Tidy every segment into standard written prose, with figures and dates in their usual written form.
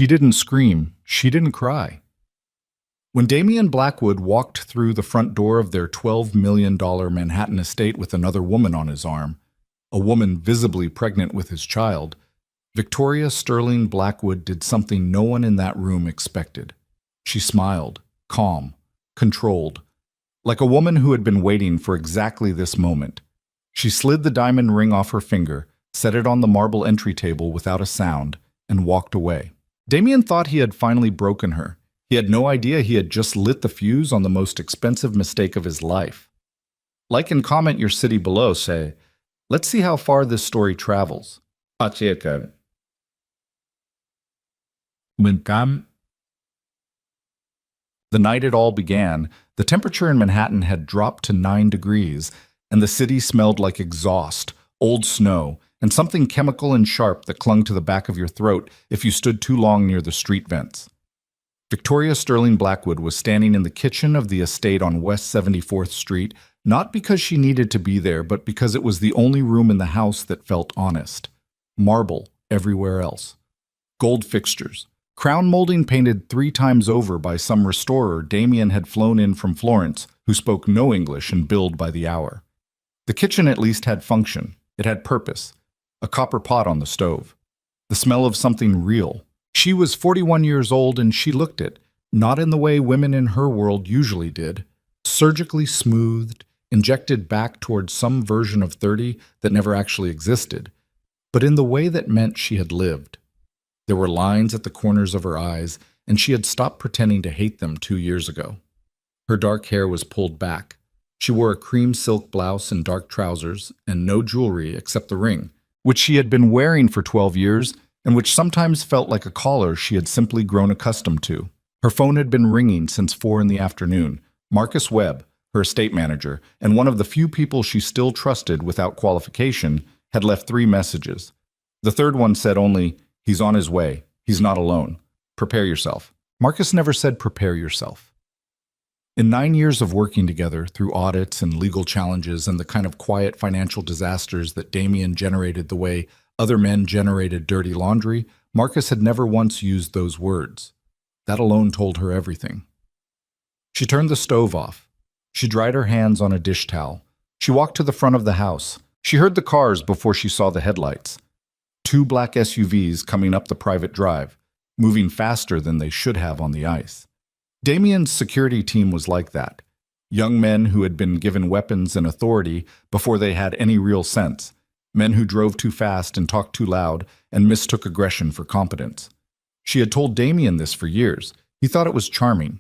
She didn't scream. She didn't cry. When Damian Blackwood walked through the front door of their $12 million Manhattan estate with another woman on his arm, a woman visibly pregnant with his child, Victoria Sterling Blackwood did something no one in that room expected. She smiled, calm, controlled, like a woman who had been waiting for exactly this moment. She slid the diamond ring off her finger, set it on the marble entry table without a sound, and walked away. Damian thought he had finally broken her. He had no idea he had just lit the fuse on the most expensive mistake of his life. Like and comment your city below, say, let's see how far this story travels. Mình cảm. The night it all began, the temperature in Manhattan had dropped to 9 degrees, and the city smelled like exhaust, old snow, and something chemical and sharp that clung to the back of your throat if you stood too long near the street vents. Victoria Sterling Blackwood was standing in the kitchen of the estate on West 74th Street, not because she needed to be there, but because it was the only room in the house that felt honest. Marble everywhere else. Gold fixtures. Crown molding painted 3 times over by some restorer Damian had flown in from Florence, who spoke no English and billed by the hour. The kitchen at least had function. It had purpose. A copper pot on the stove. The smell of something real. She was 41 years old and she looked it, not in the way women in her world usually did, surgically smoothed, injected back towards some version of 30 that never actually existed, but in the way that meant she had lived. There were lines at the corners of her eyes, and she had stopped pretending to hate them 2 years ago. Her dark hair was pulled back. She wore a cream silk blouse and dark trousers, and no jewelry except the ring, which she had been wearing for 12 years, and which sometimes felt like a collar she had simply grown accustomed to. Her phone had been ringing since 4 in the afternoon. Marcus Webb, her estate manager, and one of the few people she still trusted without qualification, had left 3 messages. The third one said only, "He's on his way. He's not alone. Prepare yourself." Marcus never said prepare yourself. In 9 years of working together through audits and legal challenges and the kind of quiet financial disasters that Damian generated the way other men generated dirty laundry, Marcus had never once used those words. That alone told her everything. She turned the stove off. She dried her hands on a dish towel. She walked to the front of the house. She heard the cars before she saw the headlights. 2 black SUVs coming up the private drive, moving faster than they should have on the ice. Damian's security team was like that. Young men who had been given weapons and authority before they had any real sense. Men who drove too fast and talked too loud and mistook aggression for competence. She had told Damian this for years. He thought it was charming.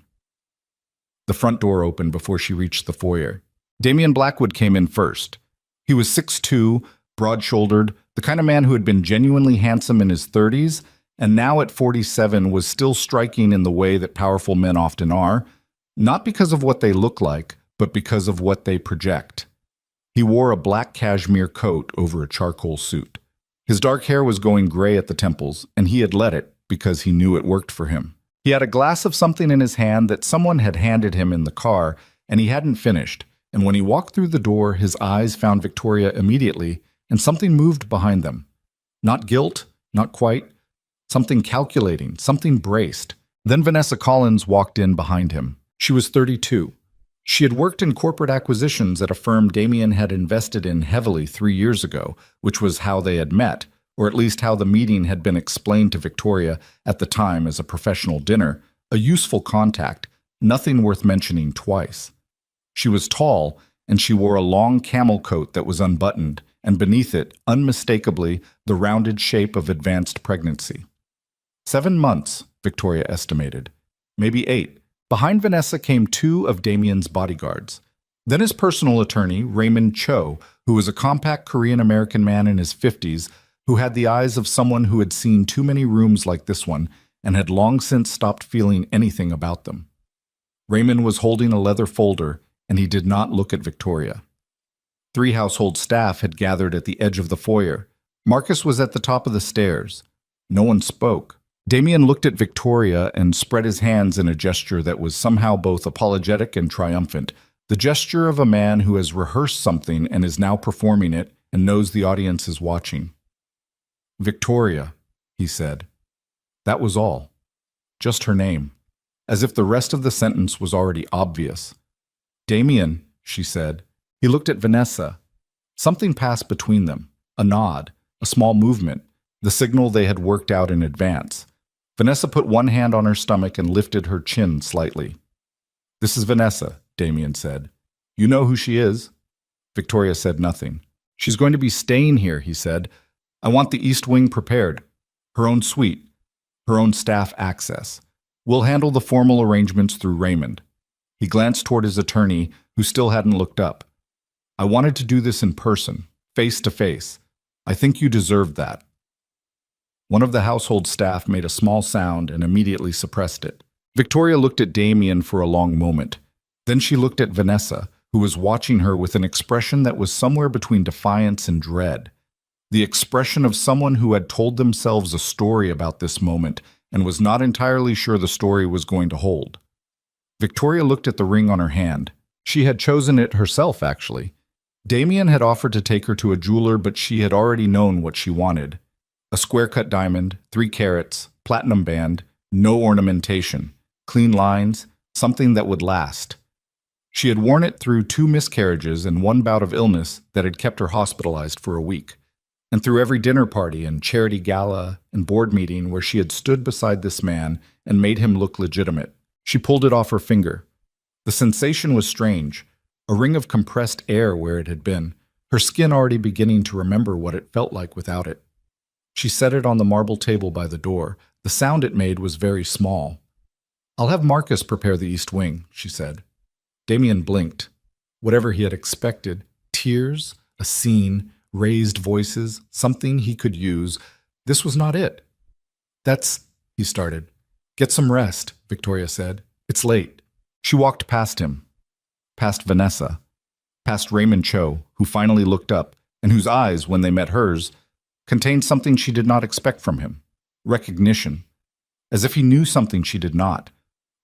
The front door opened before she reached the foyer. Damian Blackwood came in first. He was 6'2", broad-shouldered, the kind of man who had been genuinely handsome in his 30s, and now at 47 was still striking in the way that powerful men often are, not because of what they look like, but because of what they project. He wore a black cashmere coat over a charcoal suit. His dark hair was going gray at the temples, and he had let it because he knew it worked for him. He had a glass of something in his hand that someone had handed him in the car, and he hadn't finished, and when he walked through the door, his eyes found Victoria immediately, and something moved behind them. Not guilt, not quite. Something calculating, something braced. Then Vanessa Collins walked in behind him. She was 32. She had worked in corporate acquisitions at a firm Damian had invested in heavily 3 years ago, which was how they had met, or at least how the meeting had been explained to Victoria at the time as a professional dinner, a useful contact, nothing worth mentioning twice. She was tall, and she wore a long camel coat that was unbuttoned, and beneath it, unmistakably, the rounded shape of advanced pregnancy. 7 months, Victoria estimated. Maybe 8. Behind Vanessa came 2 of Damian's bodyguards. Then his personal attorney, Raymond Cho, who was a compact Korean-American man in his 50s, who had the eyes of someone who had seen too many rooms like this one and had long since stopped feeling anything about them. Raymond was holding a leather folder, and he did not look at Victoria. 3 household staff had gathered at the edge of the foyer. Marcus was at the top of the stairs. No one spoke. Damian looked at Victoria and spread his hands in a gesture that was somehow both apologetic and triumphant, the gesture of a man who has rehearsed something and is now performing it and knows the audience is watching. "Victoria," he said. That was all. just her name, as if the rest of the sentence was already obvious. "Damien," she said. He looked at Vanessa. Something passed between them, a nod, a small movement, the signal they had worked out in advance. Vanessa put one hand on her stomach and lifted her chin slightly. "This is Vanessa," Damien said. "You know who she is?" Victoria said nothing. "She's going to be staying here," he said. "I want the East Wing prepared. Her own suite, her own staff access. We'll handle the formal arrangements through Raymond." He glanced toward his attorney, who still hadn't looked up. "I wanted to do this in person, face to face. I think you deserved that." One of the household staff made a small sound and immediately suppressed it. Victoria looked at Damien for a long moment. Then she looked at Vanessa, who was watching her with an expression that was somewhere between defiance and dread. The expression of someone who had told themselves a story about this moment and was not entirely sure the story was going to hold. Victoria looked at the ring on her hand. She had chosen it herself, actually. Damien had offered to take her to a jeweler, but she had already known what she wanted. A square-cut diamond, 3 carats, platinum band, no ornamentation, clean lines, something that would last. She had worn it through 2 miscarriages and 1 bout of illness that had kept her hospitalized for a week, and through every dinner party and charity gala and board meeting where she had stood beside this man and made him look legitimate. She pulled it off her finger. The sensation was strange, a ring of compressed air where it had been, her skin already beginning to remember what it felt like without it. She set it on the marble table by the door. The sound it made was very small. "I'll have Marcus prepare the East Wing," she said. Damien blinked. Whatever he had expected, tears, a scene, raised voices, something he could use, this was not it. He started. "Get some rest," Victoria said. "It's late." She walked past him, past Vanessa, past Raymond Cho, who finally looked up, and whose eyes, when they met hers, contained something she did not expect from him. Recognition. As if he knew something she did not,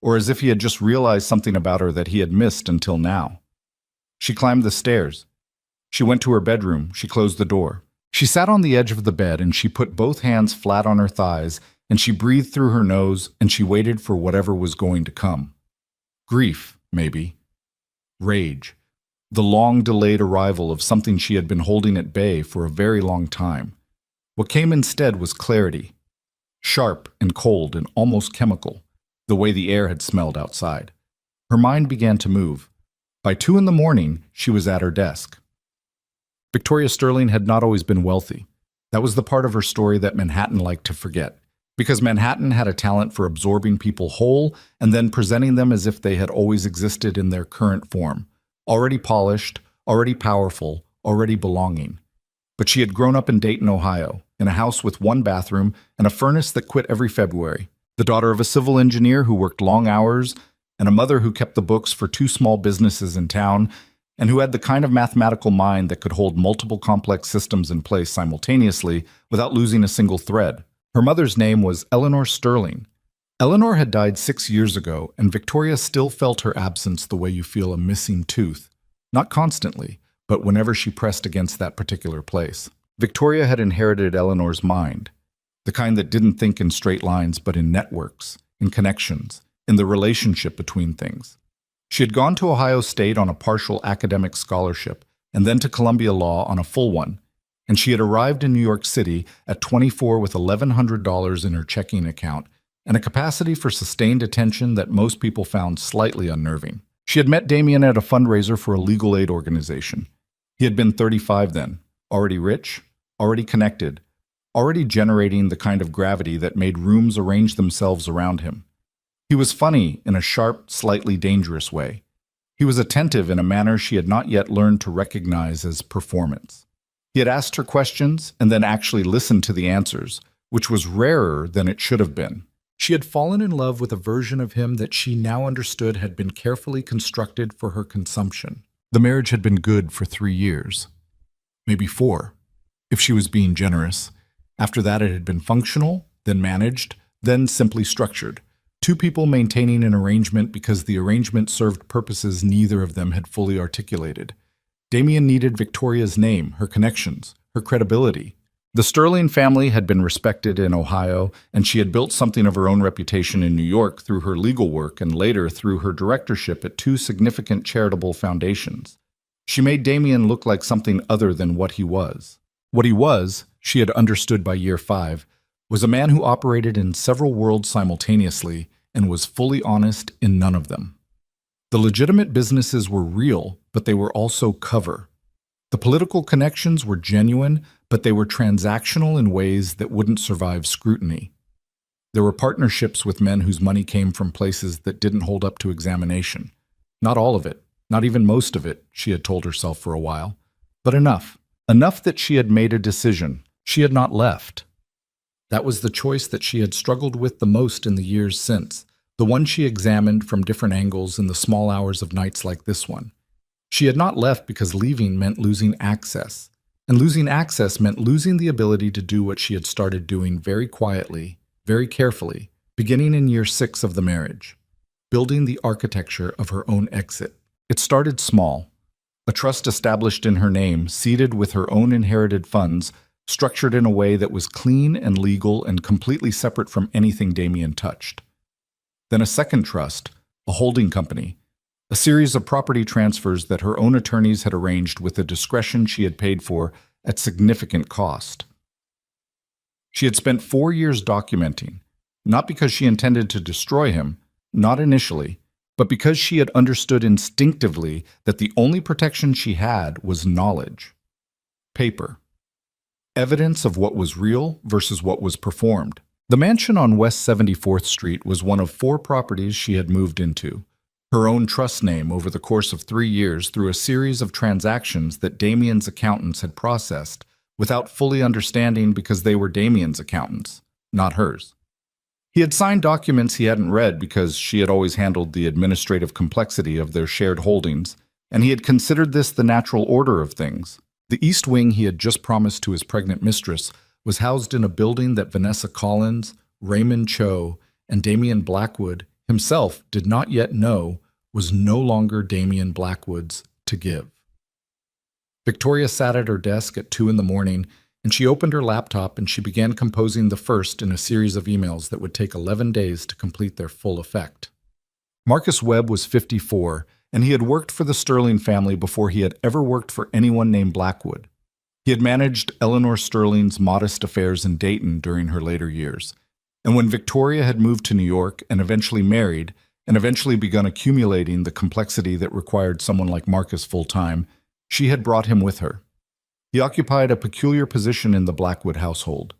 or as if he had just realized something about her that he had missed until now. She climbed the stairs. She went to her bedroom. She closed the door. She sat on the edge of the bed and she put both hands flat on her thighs and she breathed through her nose and she waited for whatever was going to come. Grief, maybe. Rage. The long-delayed arrival of something she had been holding at bay for a very long time. What came instead was clarity. Sharp and cold and almost chemical, the way the air had smelled outside. Her mind began to move. By 2 a.m, she was at her desk. Victoria Sterling had not always been wealthy. That was the part of her story that Manhattan liked to forget, because Manhattan had a talent for absorbing people whole and then presenting them as if they had always existed in their current form, already polished, already powerful, already belonging. But she had grown up in Dayton, Ohio, in a house with 1 bathroom and a furnace that quit every February, the daughter of a civil engineer who worked long hours, and a mother who kept the books for 2 small businesses in town, and who had the kind of mathematical mind that could hold multiple complex systems in place simultaneously without losing a single thread. Her mother's name was Eleanor Sterling. Eleanor had died 6 years ago, and Victoria still felt her absence the way you feel a missing tooth. Not constantly, but whenever she pressed against that particular place. Victoria had inherited Eleanor's mind, the kind that didn't think in straight lines but in networks, in connections, in the relationship between things. She had gone to Ohio State on a partial academic scholarship and then to Columbia Law on a full one, and she had arrived in New York City at 24 with $1,100 in her checking account and a capacity for sustained attention that most people found slightly unnerving. She had met Damien at a fundraiser for a legal aid organization. He had been 35 then, already rich, already connected, already generating the kind of gravity that made rooms arrange themselves around him. He was funny in a sharp, slightly dangerous way. He was attentive in a manner she had not yet learned to recognize as performance. He had asked her questions and then actually listened to the answers, which was rarer than it should have been. She had fallen in love with a version of him that she now understood had been carefully constructed for her consumption. The marriage had been good for 3 years. Maybe 4, if she was being generous. After that it had been functional, then managed, then simply structured. 2 people maintaining an arrangement because the arrangement served purposes neither of them had fully articulated. Damien needed Victoria's name, her connections, her credibility. The Sterling family had been respected in Ohio, and she had built something of her own reputation in New York through her legal work and later through her directorship at two significant charitable foundations. She made Damien look like something other than what he was. What he was, she had understood by year 5, was a man who operated in several worlds simultaneously and was fully honest in none of them. The legitimate businesses were real, but they were also cover. The political connections were genuine, but they were transactional in ways that wouldn't survive scrutiny. There were partnerships with men whose money came from places that didn't hold up to examination. Not all of it, not even most of it, she had told herself for a while, but enough. Enough that she had made a decision. She had not left. That was the choice that she had struggled with the most in the years since, the one she examined from different angles in the small hours of nights like this one. She had not left because leaving meant losing access, and losing access meant losing the ability to do what she had started doing very quietly, very carefully, beginning in year 6 of the marriage, building the architecture of her own exit. It started small. A trust established in her name, seeded with her own inherited funds, structured in a way that was clean and legal and completely separate from anything Damien touched. Then a second trust, a holding company, a series of property transfers that her own attorneys had arranged with a discretion she had paid for at significant cost. She had spent 4 years documenting, not because she intended to destroy him, not initially, but because she had understood instinctively that the only protection she had was knowledge. Paper. Evidence of what was real versus what was performed. The mansion on West 74th Street was one of 4 properties she had moved into, her own trust name over the course of 3 years through a series of transactions that Damien's accountants had processed without fully understanding because they were Damien's accountants, not hers. He had signed documents he hadn't read because she had always handled the administrative complexity of their shared holdings, and he had considered this the natural order of things. The East Wing he had just promised to his pregnant mistress was housed in a building that Vanessa Collins, Raymond Cho, and Damien Blackwood himself did not yet know was no longer Damien Blackwood's to give. Victoria sat at her desk at 2 a.m, and she opened her laptop and she began composing the first in a series of emails that would take 11 days to complete their full effect. Marcus Webb was 54, and he had worked for the Sterling family before he had ever worked for anyone named Blackwood. He had managed Eleanor Sterling's modest affairs in Dayton during her later years, and when Victoria had moved to New York and eventually married, and eventually begun accumulating the complexity that required someone like Marcus full-time, she had brought him with her. He occupied a peculiar position in the Blackwood household,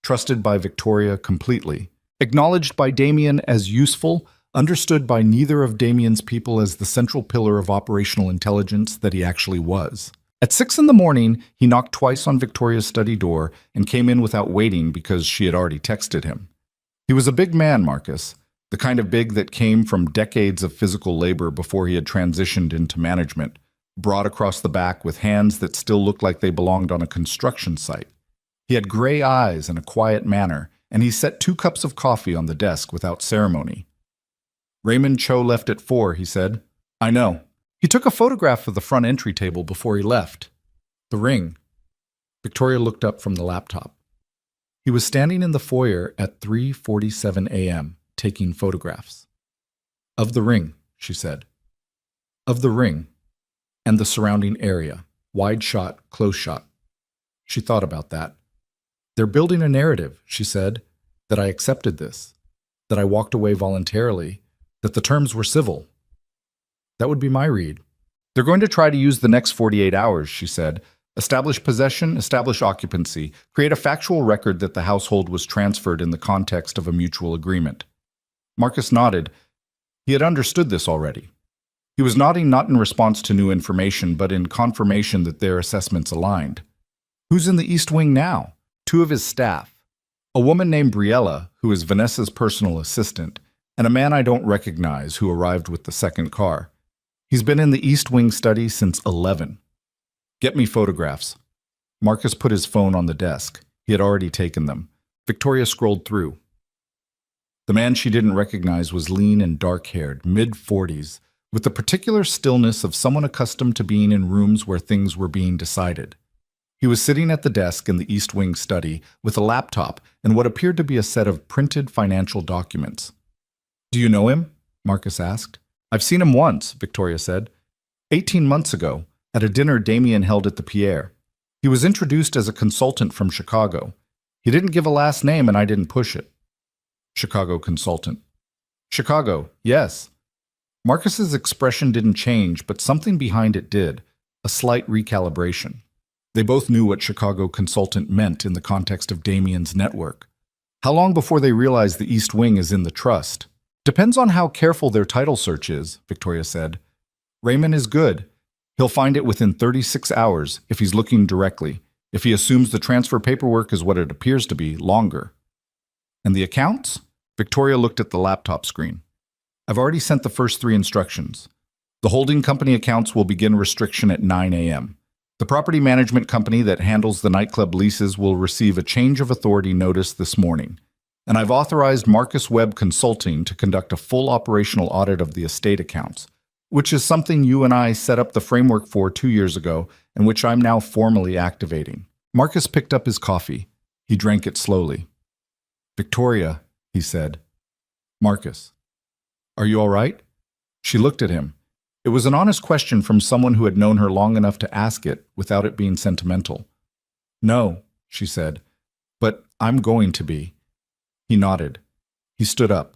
trusted by Victoria completely, acknowledged by Damien as useful, understood by neither of Damien's people as the central pillar of operational intelligence that he actually was. At 6 a.m, he knocked twice on Victoria's study door and came in without waiting because she had already texted him. He was a big man, Marcus, the kind of big that came from decades of physical labor before he had transitioned into management, broad across the back with hands that still looked like they belonged on a construction site. He had gray eyes and a quiet manner, and he set 2 cups of coffee on the desk without ceremony. Raymond Cho left at 4, he said. I know. He took a photograph of the front entry table before he left. The ring. Victoria looked up from the laptop. He was standing in the foyer at 3:47 a.m., taking photographs. Of the ring, she said. Of the ring, and the surrounding area, wide shot, close shot. She thought about that. They're building a narrative, she said, that I accepted this, that I walked away voluntarily, that the terms were civil. That would be my read. They're going to try to use the next 48 hours, she said. Establish possession, establish occupancy, create a factual record that the household was transferred in the context of a mutual agreement. Marcus nodded. He had understood this already. He was nodding not in response to new information, but in confirmation that their assessments aligned. Who's in the East Wing now? 2 of his staff. A woman named Briella, who is Vanessa's personal assistant, and a man I don't recognize who arrived with the second car. He's been in the East Wing study since 11. Get me photographs. Marcus put his phone on the desk. He had already taken them. Victoria scrolled through. The man she didn't recognize was lean and dark-haired, mid-40s, with the particular stillness of someone accustomed to being in rooms where things were being decided. He was sitting at the desk in the East Wing study with a laptop and what appeared to be a set of printed financial documents. "Do you know him?" Marcus asked. "I've seen him once," Victoria said. 18 months ago, at a dinner Damien held at the Pierre. He was introduced as a consultant from Chicago. He didn't give a last name and I didn't push it. Chicago consultant. Chicago, yes. Marcus's expression didn't change, but something behind it did, a slight recalibration. They both knew what Chicago consultant meant in the context of Damien's network. How long before they realize the East Wing is in the trust? Depends on how careful their title search is, Victoria said. Raymond is good. He'll find it within 36 hours if he's looking directly. If he assumes the transfer paperwork is what it appears to be, longer. And the accounts? Victoria looked at the laptop screen. I've already sent the first 3 instructions. The holding company accounts will begin restriction at 9 a.m. The property management company that handles the nightclub leases will receive a change of authority notice this morning. And I've authorized Marcus Webb Consulting to conduct a full operational audit of the estate accounts, which is something you and I set up the framework for 2 years ago and which I'm now formally activating. Marcus picked up his coffee. He drank it slowly. Victoria, he said. Marcus, are you all right? She looked at him. It was an honest question from someone who had known her long enough to ask it without it being sentimental. No, she said, but I'm going to be. He nodded. He stood up.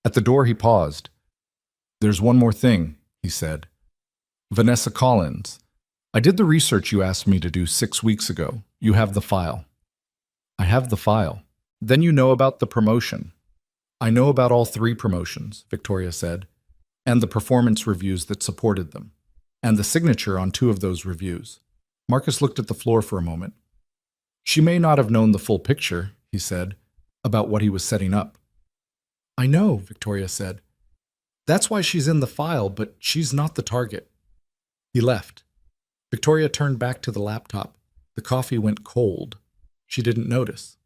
At the door he paused. There's one more thing, he said. Vanessa Collins. I did the research you asked me to do 6 weeks ago. You have the file. I have the file. Then you know about the promotion. I know about all 3 promotions, Victoria said, and the performance reviews that supported them, and the signature on 2 of those reviews. Marcus looked at the floor for a moment. She may not have known the full picture, he said, about what he was setting up. I know, Victoria said. That's why she's in the file, but she's not the target. He left. Victoria turned back to the laptop. The coffee went cold. She didn't notice.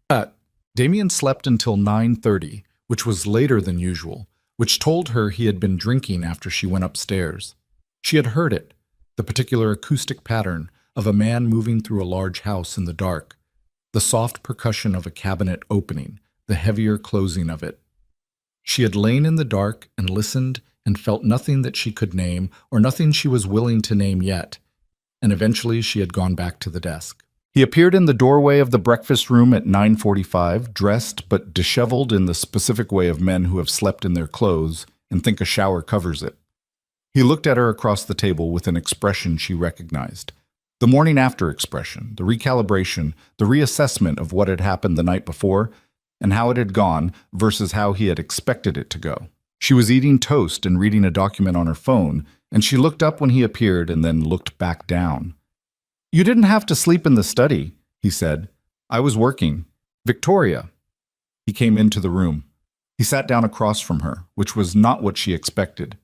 Damien slept until 9:30, which was later than usual, which told her he had been drinking after she went upstairs. She had heard it, the particular acoustic pattern of a man moving through a large house in the dark, the soft percussion of a cabinet opening, the heavier closing of it. She had lain in the dark and listened and felt nothing that she could name or nothing she was willing to name yet, and eventually she had gone back to the desk. He appeared in the doorway of the breakfast room at 9:45, dressed but disheveled in the specific way of men who have slept in their clothes and think a shower covers it. He looked at her across the table with an expression she recognized. The morning after expression, the recalibration, the reassessment of what had happened the night before and how it had gone versus how he had expected it to go. She was eating toast and reading a document on her phone, and she looked up when he appeared and then looked back down. You didn't have to sleep in the study, he said. I was working. Victoria. He came into the room. He sat down across from her, which was not what she expected.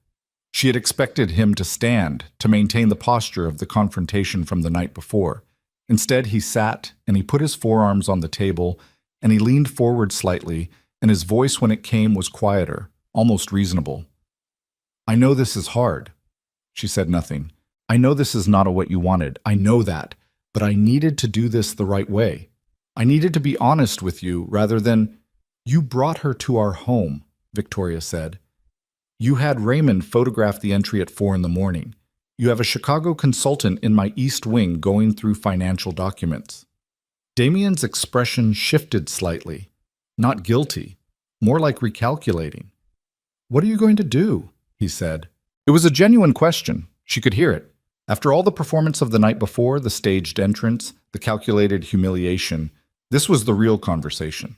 She had expected him to stand, to maintain the posture of the confrontation from the night before. Instead, he sat and he put his forearms on the table and he leaned forward slightly, and his voice when it came was quieter, almost reasonable. I know this is hard. She said nothing. I know this is not what you wanted. I know that. But I needed to do this the right way. I needed to be honest with you rather than, You brought her to our home, Victoria said. You had Raymond photograph the entry at 4 a.m. You have a Chicago consultant in my East Wing going through financial documents. Damien's expression shifted slightly. Not guilty, more like recalculating. What are you going to do? He said. It was a genuine question. She could hear it. After all the performance of the night before, the staged entrance, the calculated humiliation, this was the real conversation,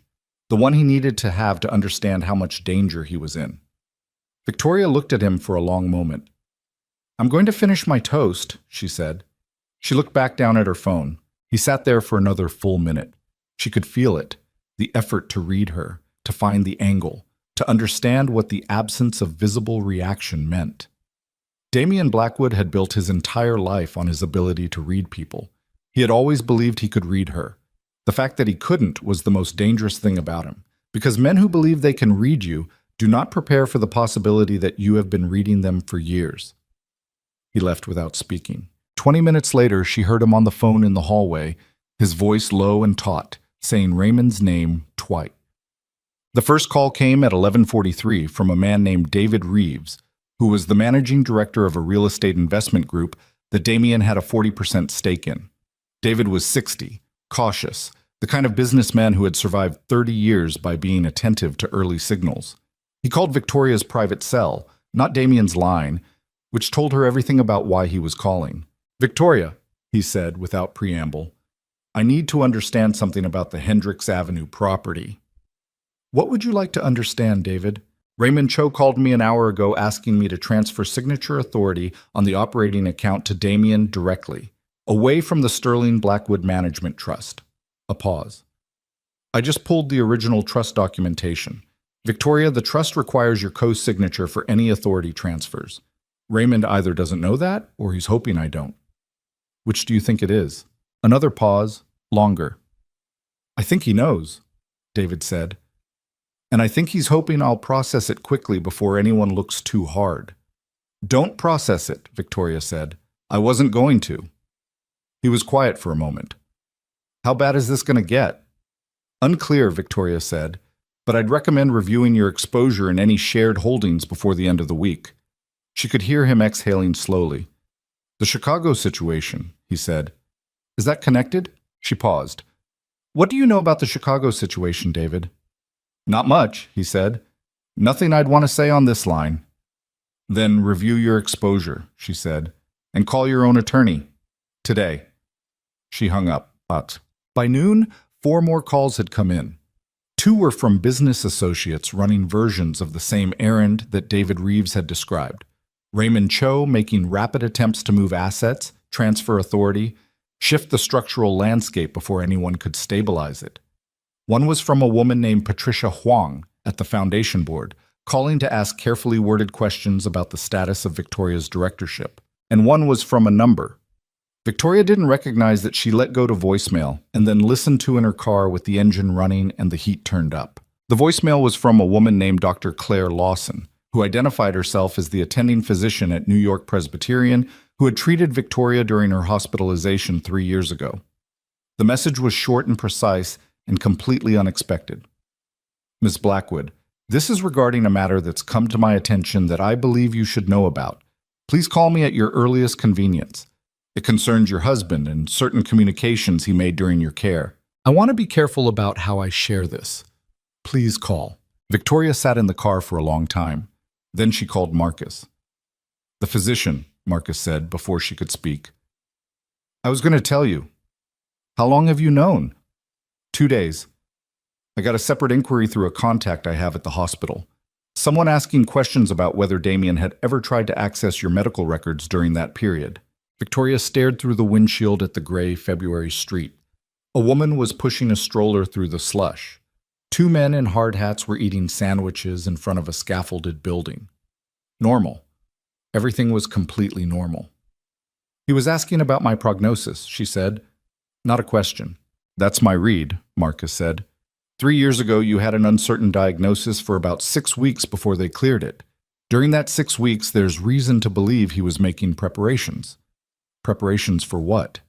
the one he needed to have to understand how much danger he was in. Victoria looked at him for a long moment. I'm going to finish my toast, she said. She looked back down at her phone. He sat there for another full minute. She could feel it, the effort to read her, to find the angle, to understand what the absence of visible reaction meant. Damien Blackwood had built his entire life on his ability to read people. He had always believed he could read her. The fact that he couldn't was the most dangerous thing about him, because men who believe they can read you do not prepare for the possibility that you have been reading them for years. He left without speaking. 20 minutes later, she heard him on the phone in the hallway, his voice low and taut, saying Raymond's name twice. The first call came at 11:43 from a man named David Reeves, who was the managing director of a real estate investment group that Damien had a 40% stake in. David was 60, cautious, the kind of businessman who had survived 30 years by being attentive to early signals. He called Victoria's private cell, not Damien's line, which told her everything about why he was calling. "Victoria," he said without preamble, "I need to understand something about the Hendricks Avenue property." "What would you like to understand, David?" "Raymond Cho called me an hour ago asking me to transfer signature authority on the operating account to Damien directly, away from the Sterling Blackwood Management Trust." A pause. "I just pulled the original trust documentation. Victoria, the trust requires your co-signature for any authority transfers. Raymond either doesn't know that, or he's hoping I don't." "Which do you think it is?" Another pause, longer. "I think he knows," David said. "And I think he's hoping I'll process it quickly before anyone looks too hard." "Don't process it," Victoria said. "I wasn't going to." He was quiet for a moment. "How bad is this going to get?" "Unclear," Victoria said, "but I'd recommend reviewing your exposure in any shared holdings before the end of the week." She could hear him exhaling slowly. "The Chicago situation," he said. "Is that connected?" She paused. "What do you know about the Chicago situation, David?" "Not much," he said. "Nothing I'd want to say on this line." "Then review your exposure," she said, "and call your own attorney. Today." She hung up. But by noon, 4 more calls had come in. 2 were from business associates running versions of the same errand that David Reeves had described. Raymond Cho making rapid attempts to move assets, transfer authority, shift the structural landscape before anyone could stabilize it. One was from a woman named Patricia Huang at the foundation board, calling to ask carefully worded questions about the status of Victoria's directorship. And one was from a number. Victoria didn't recognize that she let go to voicemail and then listened to in her car with the engine running and the heat turned up. The voicemail was from a woman named Dr. Claire Lawson, who identified herself as the attending physician at New York Presbyterian who had treated Victoria during her hospitalization 3 years ago. The message was short and precise and completely unexpected. "Miss Blackwood, this is regarding a matter that's come to my attention that I believe you should know about. Please call me at your earliest convenience. It concerns your husband and certain communications he made during your care. I want to be careful about how I share this. Please call." Victoria sat in the car for a long time. Then she called Marcus. "The physician," Marcus said before she could speak. "I was going to tell you. How long have you known?" 2 days. I got a separate inquiry through a contact I have at the hospital. Someone asking questions about whether Damien had ever tried to access your medical records during that period." Victoria stared through the windshield at the gray February street. A woman was pushing a stroller through the slush. 2 men in hard hats were eating sandwiches in front of a scaffolded building. Normal. Everything was completely normal. "He was asking about my prognosis," she said. "Not a question." "That's my read," Marcus said. 3 years ago, you had an uncertain diagnosis for about 6 weeks before they cleared it. During that 6 weeks, there's reason to believe he was making preparations. Preparations for what?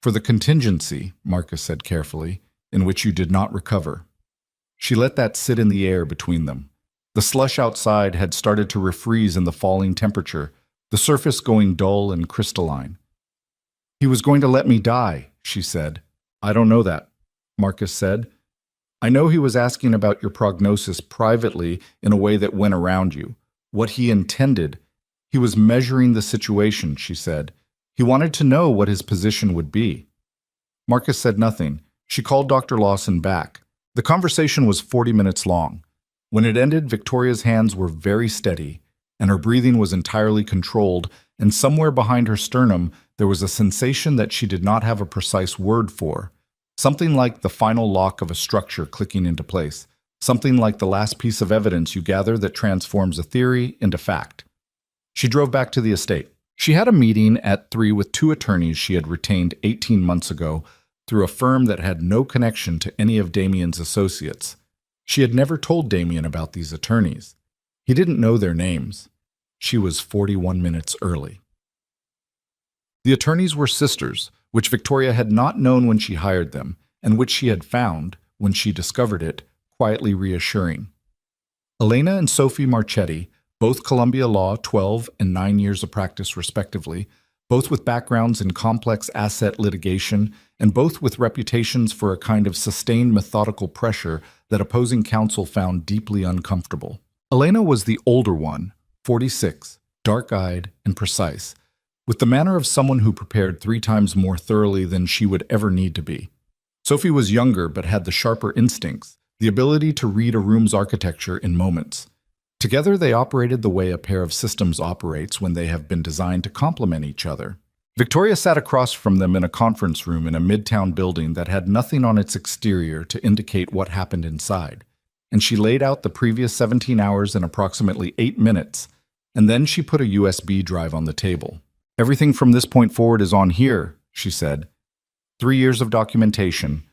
For the contingency, Marcus said carefully, in which you did not recover. She let that sit in the air between them. The slush outside had started to refreeze in the falling temperature, the surface going dull and crystalline. "He was going to let me die," she said. "I don't know that," Marcus said. "I know he was asking about your prognosis privately in a way that went around you. What he intended, he was measuring the situation," she said. "He wanted to know what his position would be." Marcus said nothing. She called Dr. Lawson back. The conversation was 40 minutes long. When it ended, Victoria's hands were very steady, and her breathing was entirely controlled, and somewhere behind her sternum there was a sensation that she did not have a precise word for. Something like the final lock of a structure clicking into place. Something like the last piece of evidence you gather that transforms a theory into fact. She drove back to the estate. She had a meeting at 3 with 2 attorneys she had retained 18 months ago through a firm that had no connection to any of Damien's associates. She had never told Damien about these attorneys. He didn't know their names. She was 41 minutes early. The attorneys were sisters, which Victoria had not known when she hired them, and which she had found, when she discovered it, quietly reassuring. Elena and Sophie Marchetti, both Columbia Law, 12 and 9 years of practice respectively, both with backgrounds in complex asset litigation, and both with reputations for a kind of sustained methodical pressure that opposing counsel found deeply uncomfortable. Elena was the older one, 46, dark-eyed and precise, with the manner of someone who prepared 3 times more thoroughly than she would ever need to be. Sophie was younger but had the sharper instincts, the ability to read a room's architecture in moments. Together they operated the way a pair of systems operates when they have been designed to complement each other. Victoria sat across from them in a conference room in a midtown building that had nothing on its exterior to indicate what happened inside, and she laid out the previous 17 hours in approximately 8 minutes, and then she put a USB drive on the table. "Everything from this point forward is on here," she said. 3 years of documentation,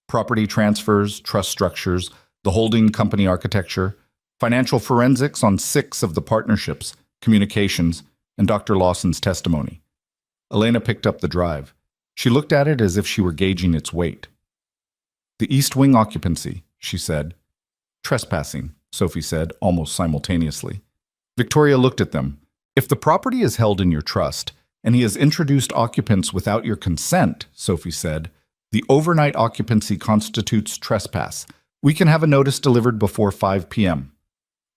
property transfers, trust structures, the holding company architecture, financial forensics on 6 of the partnerships, communications, and Dr. Lawson's testimony. Elena picked up the drive. She looked at it as if she were gauging its weight. "The East Wing occupancy," she said. "Trespassing," Sophie said, almost simultaneously. Victoria looked at them. "If the property is held in your trust, and he has introduced occupants without your consent," Sophie said, "the overnight occupancy constitutes trespass. We can have a notice delivered before 5 p.m.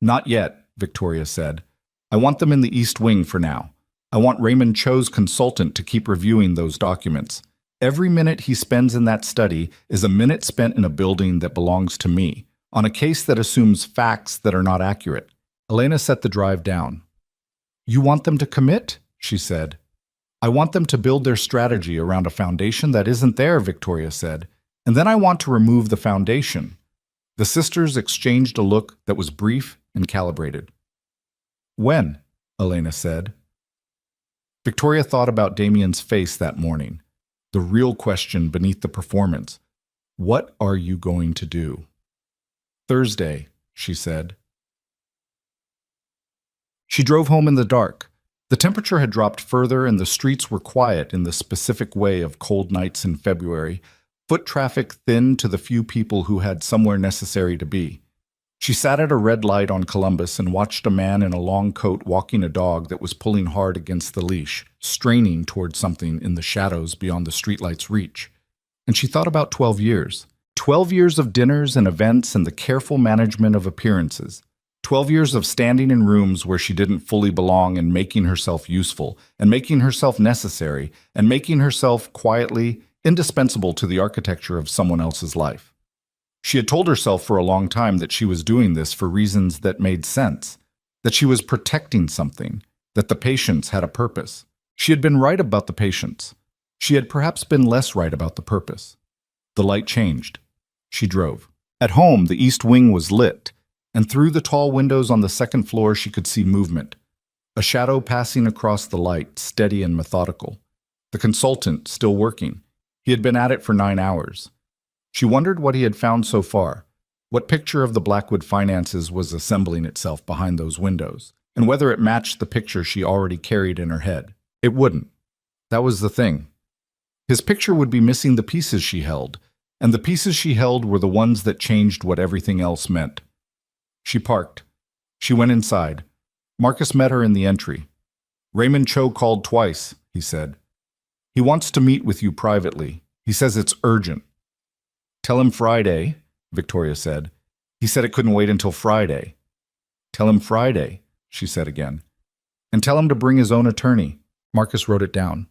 "Not yet," Victoria said. "I want them in the East Wing for now. I want Raymond Cho's consultant to keep reviewing those documents. Every minute he spends in that study is a minute spent in a building that belongs to me, on a case that assumes facts that are not accurate." Elena set the drive down. "You want them to commit?" she said. "I want them to build their strategy around a foundation that isn't there," Victoria said. "And then I want to remove the foundation." The sisters exchanged a look that was brief and calibrated. "When?" Elena said. Victoria thought about Damien's face that morning, the real question beneath the performance. "What are you going to do?" "Thursday," she said. She drove home in the dark. The temperature had dropped further and the streets were quiet in the specific way of cold nights in February, foot traffic thin to the few people who had somewhere necessary to be. She sat at a red light on Columbus and watched a man in a long coat walking a dog that was pulling hard against the leash, straining toward something in the shadows beyond the streetlight's reach. And she thought about 12 years. 12 years of dinners and events and the careful management of appearances. 12 years of standing in rooms where she didn't fully belong and making herself useful, and making herself necessary, and making herself quietly indispensable to the architecture of someone else's life. She had told herself for a long time that she was doing this for reasons that made sense, that she was protecting something, that the patients had a purpose. She had been right about the patients. She had perhaps been less right about the purpose. The light changed. She drove. At home, the East Wing was lit, and through the tall windows on the second floor she could see movement. A shadow passing across the light, steady and methodical. The consultant still working. He had been at it for 9 hours. She wondered what he had found so far, what picture of the Blackwood finances was assembling itself behind those windows, and whether it matched the picture she already carried in her head. It wouldn't. That was the thing. His picture would be missing the pieces she held, and the pieces she held were the ones that changed what everything else meant. She parked. She went inside. Marcus met her in the entry. "Raymond Cho called twice," he said. "He wants to meet with you privately. He says it's urgent." "Tell him Friday," Victoria said. "He said it couldn't wait until Friday." "Tell him Friday," she said again. "And tell him to bring his own attorney." Marcus wrote it down.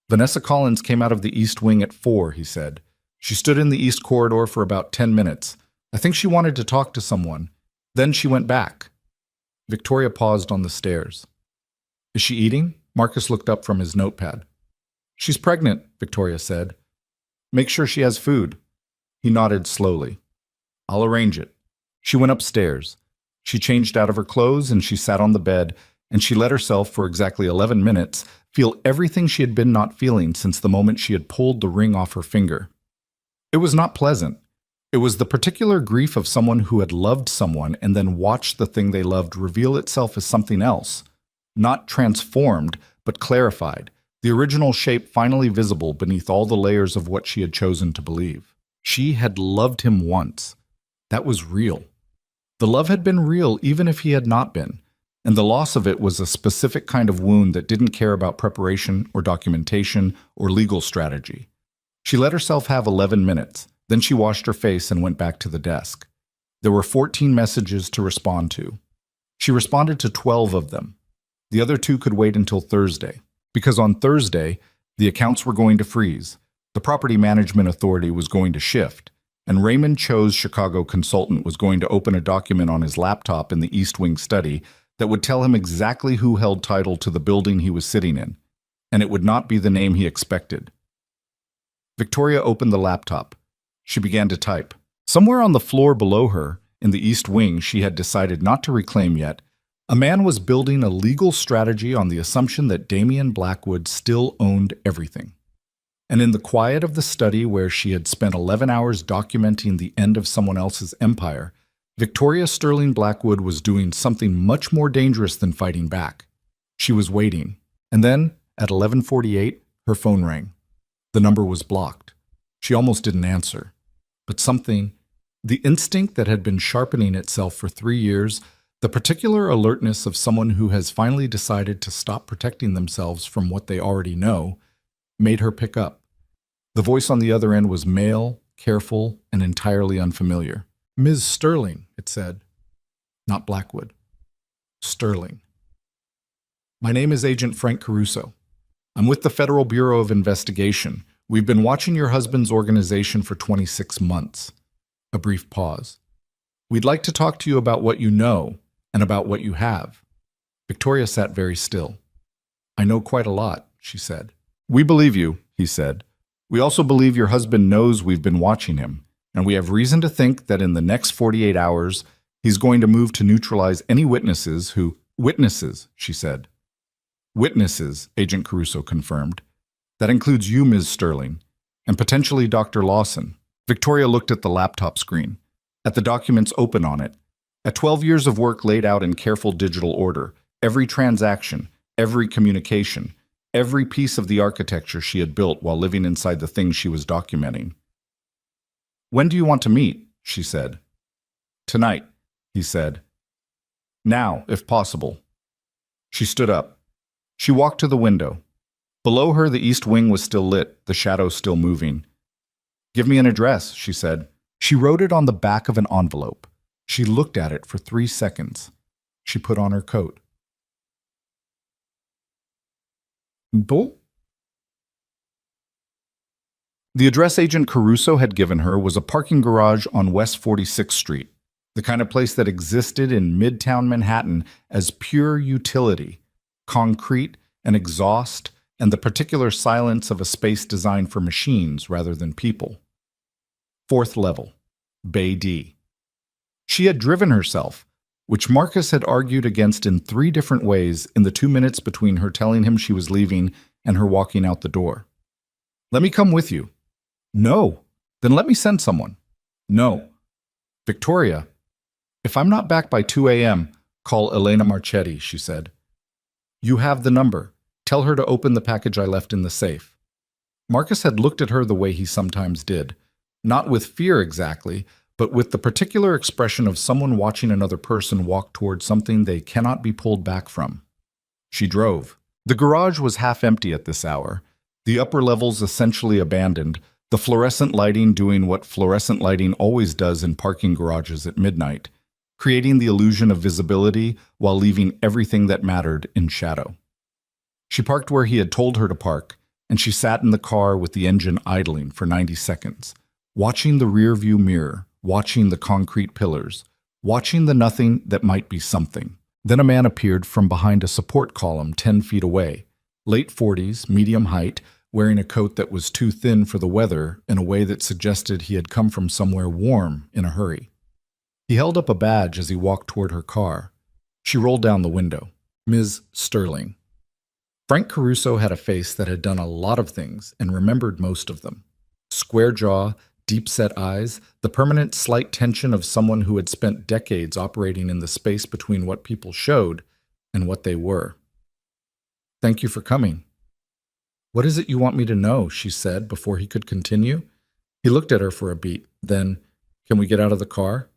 "Vanessa Collins came out of the East Wing at 4, he said. She stood in the East Corridor for about 10 minutes. I think she wanted to talk to someone. Then she went back." Victoria paused on the stairs. "Is she eating?" Marcus looked up from his notepad. "She's pregnant," Victoria said. "Make sure she has food." He nodded slowly. "I'll arrange it." She went upstairs. She changed out of her clothes and she sat on the bed, and she let herself, for exactly 11 minutes, feel everything she had been not feeling since the moment she had pulled the ring off her finger. It was not pleasant. It was the particular grief of someone who had loved someone and then watched the thing they loved reveal itself as something else, not transformed, but clarified, the original shape finally visible beneath all the layers of what she had chosen to believe. She had loved him once. That was real. The love had been real even if he had not been, and the loss of it was a specific kind of wound that didn't care about preparation or documentation or legal strategy. She let herself have 11 minutes, then she washed her face and went back to the desk. There were 14 messages to respond to. She responded to 12 of them. The other 2 could wait until Thursday, because on Thursday, the accounts were going to freeze, the property management authority was going to shift, and Raymond Cho's Chicago consultant was going to open a document on his laptop in the East Wing study that would tell him exactly who held title to the building he was sitting in, and it would not be the name he expected. Victoria opened the laptop. She began to type. Somewhere on the floor below her, in the East Wing she had decided not to reclaim yet, a man was building a legal strategy on the assumption that Damian Blackwood still owned everything. And in the quiet of the study where she had spent 11 hours documenting the end of someone else's empire, Victoria Sterling Blackwood was doing something much more dangerous than fighting back. She was waiting, and then, at 11:48, her phone rang. The number was blocked. She almost didn't answer. But something, the instinct that had been sharpening itself for 3 years, the particular alertness of someone who has finally decided to stop protecting themselves from what they already know, made her pick up. The voice on the other end was male, careful, and entirely unfamiliar. "Ms. Sterling," it said. Not Blackwood. Sterling. "My name is Agent Frank Caruso. I'm with the Federal Bureau of Investigation. We've been watching your husband's organization for 26 months. A brief pause. "We'd like to talk to you about what you know and about what you have." Victoria sat very still. "I know quite a lot," she said. "We believe you," he said. "We also believe your husband knows we've been watching him, and we have reason to think that in the next 48 hours, he's going to move to neutralize any witnesses who—" "Witnesses," she said. "Witnesses," Agent Caruso confirmed. "That includes you, Ms. Sterling, and potentially Dr. Lawson." Victoria looked at the laptop screen, at the documents open on it, at 12 years of work laid out in careful digital order, every transaction, every communication, every piece of the architecture she had built while living inside the things she was documenting. "When do you want to meet?" she said. "Tonight," he said. "Now, if possible." She stood up. She walked to the window. Below her, the East Wing was still lit, the shadows still moving. "Give me an address," she said. She wrote it on the back of an envelope. She looked at it for 3 seconds. She put on her coat. Bon? The address Agent Caruso had given her was a parking garage on West 46th Street, the kind of place that existed in Midtown Manhattan as pure utility, concrete and exhaust, and the particular silence of a space designed for machines rather than people. 4th level, Bay D. She had driven herself, which Marcus had argued against in 3 different ways in the 2 minutes between her telling him she was leaving and her walking out the door. "Let me come with you." "No." "Then let me send someone." "No." "Victoria, if I'm not back by 2 a.m., call Elena Marchetti," she said. "You have the number. Tell her to open the package I left in the safe." Marcus had looked at her the way he sometimes did, not with fear exactly, but with the particular expression of someone watching another person walk toward something they cannot be pulled back from. She drove. The garage was half empty at this hour, the upper levels essentially abandoned, the fluorescent lighting doing what fluorescent lighting always does in parking garages at midnight, creating the illusion of visibility while leaving everything that mattered in shadow. She parked where he had told her to park, and she sat in the car with the engine idling for 90 seconds, watching the rearview mirror, watching the concrete pillars, watching the nothing that might be something. Then a man appeared from behind a support column 10 feet away, late 40s, medium height, wearing a coat that was too thin for the weather in a way that suggested he had come from somewhere warm in a hurry. He held up a badge as he walked toward her car. She rolled down the window. "Ms. Sterling." Frank Caruso had a face that had done a lot of things and remembered most of them. Square jaw, deep-set eyes, the permanent slight tension of someone who had spent decades operating in the space between what people showed and what they were. "Thank you for coming." What is it you want me to know? She said before he could continue. He looked at her for a beat. Then, can we get out of the car?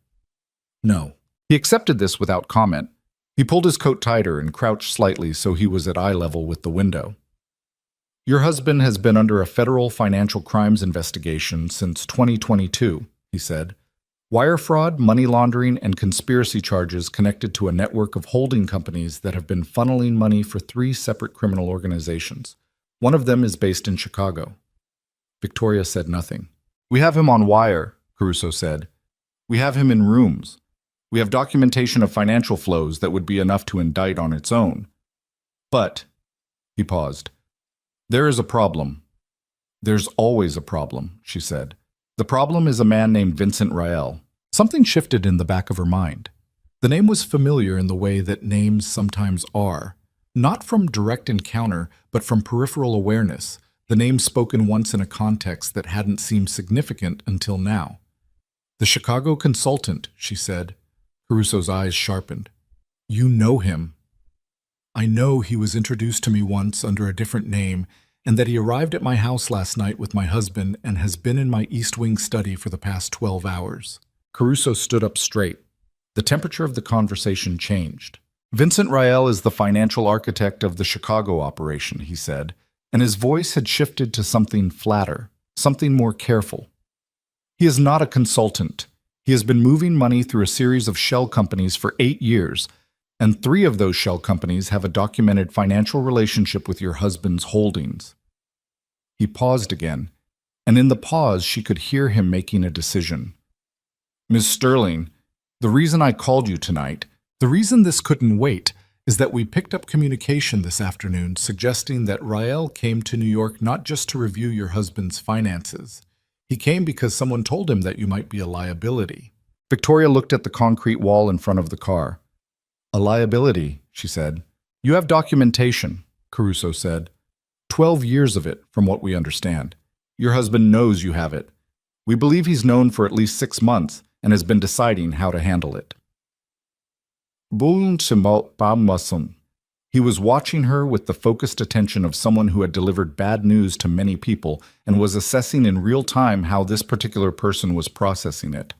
No. He accepted this without comment. He pulled his coat tighter and crouched slightly so he was at eye level with the window. Your husband has been under a federal financial crimes investigation since 2022, he said. Wire fraud, money laundering, and conspiracy charges connected to a network of holding companies that have been funneling money for 3 separate criminal organizations. One of them is based in Chicago. Victoria said nothing. We have him on wire, Caruso said. We have him in rooms. We have documentation of financial flows that would be enough to indict on its own. But, he paused, there is a problem. There's always a problem, she said. The problem is a man named Vincent Rael. Something shifted in the back of her mind. The name was familiar in the way that names sometimes are. Not from direct encounter, but from peripheral awareness. The name spoken once in a context that hadn't seemed significant until now. The Chicago consultant, she said. Caruso's eyes sharpened. You know him. I know he was introduced to me once under a different name, and that he arrived at my house last night with my husband and has been in my East Wing study for the past 12 hours. Caruso stood up straight. The temperature of the conversation changed. Vincent Rael is the financial architect of the Chicago operation, he said, and his voice had shifted to something flatter, something more careful. He is not a consultant. He has been moving money through a series of shell companies for 8 years, and 3 of those shell companies have a documented financial relationship with your husband's holdings. He paused again, and in the pause she could hear him making a decision. Ms. Sterling, the reason I called you tonight, the reason this couldn't wait, is that we picked up communication this afternoon suggesting that Rael came to New York not just to review your husband's finances. He came because someone told him that you might be a liability. Victoria looked at the concrete wall in front of the car. A liability, she said. You have documentation, Caruso said. 12 years of it, from what we understand. Your husband knows you have it. We believe he's known for at least 6 months and has been deciding how to handle it. He was watching her with the focused attention of someone who had delivered bad news to many people and was assessing in real time how this particular person was processing it.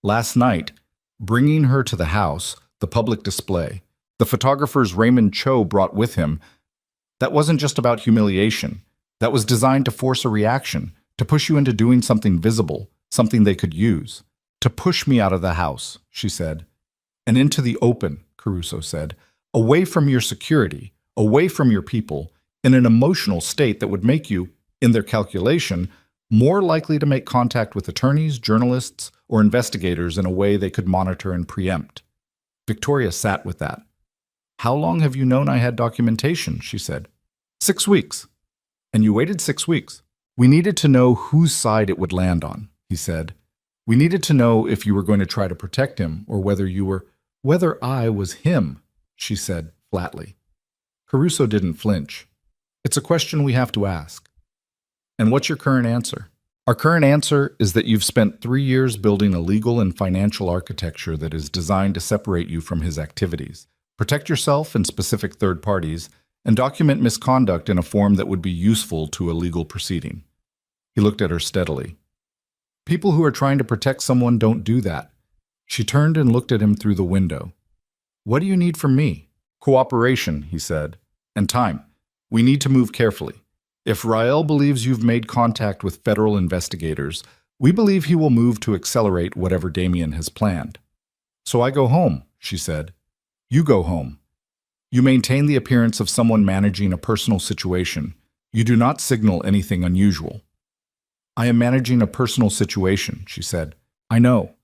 Last night, bringing her to the house, the public display, the photographers Raymond Cho brought with him, that wasn't just about humiliation. That was designed to force a reaction, to push you into doing something visible, something they could use. To push me out of the house, she said. And into the open, Caruso said. Away from your security, away from your people, in an emotional state that would make you, in their calculation, more likely to make contact with attorneys, journalists, or investigators in a way they could monitor and preempt. Victoria sat with that. How long have you known I had documentation? She said. 6 weeks. And you waited 6 weeks. We needed to know whose side it would land on, he said. We needed to know if you were going to try to protect him or whether I was him, she said flatly. Caruso didn't flinch. It's a question we have to ask. And what's your current answer? Our current answer is that you've spent 3 years building a legal and financial architecture that is designed to separate you from his activities, protect yourself and specific third parties, and document misconduct in a form that would be useful to a legal proceeding. He looked at her steadily. People who are trying to protect someone don't do that. She turned and looked at him through the window. What do you need from me? Cooperation, he said, and time. We need to move carefully. If Rael believes you've made contact with federal investigators, we believe he will move to accelerate whatever Damien has planned. So I go home, she said. You go home. You maintain the appearance of someone managing a personal situation. You do not signal anything unusual. I am managing a personal situation, she said. I know.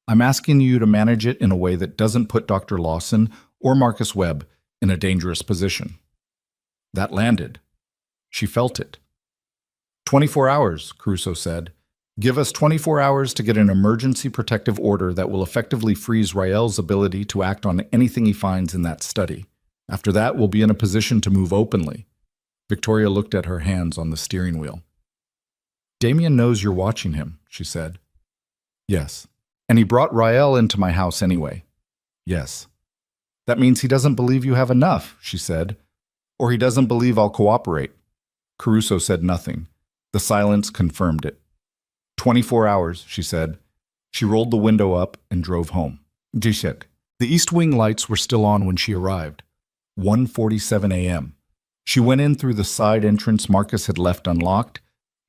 I'm asking you to manage it in a way that doesn't put Dr. Lawson or Marcus Webb in a dangerous position. That landed. She felt it. 24 hours, Caruso said. Give us 24 hours to get an emergency protective order that will effectively freeze Rael's ability to act on anything he finds in that study. After that, we'll be in a position to move openly. Victoria looked at her hands on the steering wheel. Damien knows you're watching him, she said. Yes. And he brought Rael into my house anyway. Yes. That means he doesn't believe you have enough, she said. Or he doesn't believe I'll cooperate. Caruso said nothing. The silence confirmed it. 24 hours, she said. She rolled the window up and drove home. Jishek. The east wing lights were still on when she arrived. 1:47 a.m. She went in through the side entrance Marcus had left unlocked,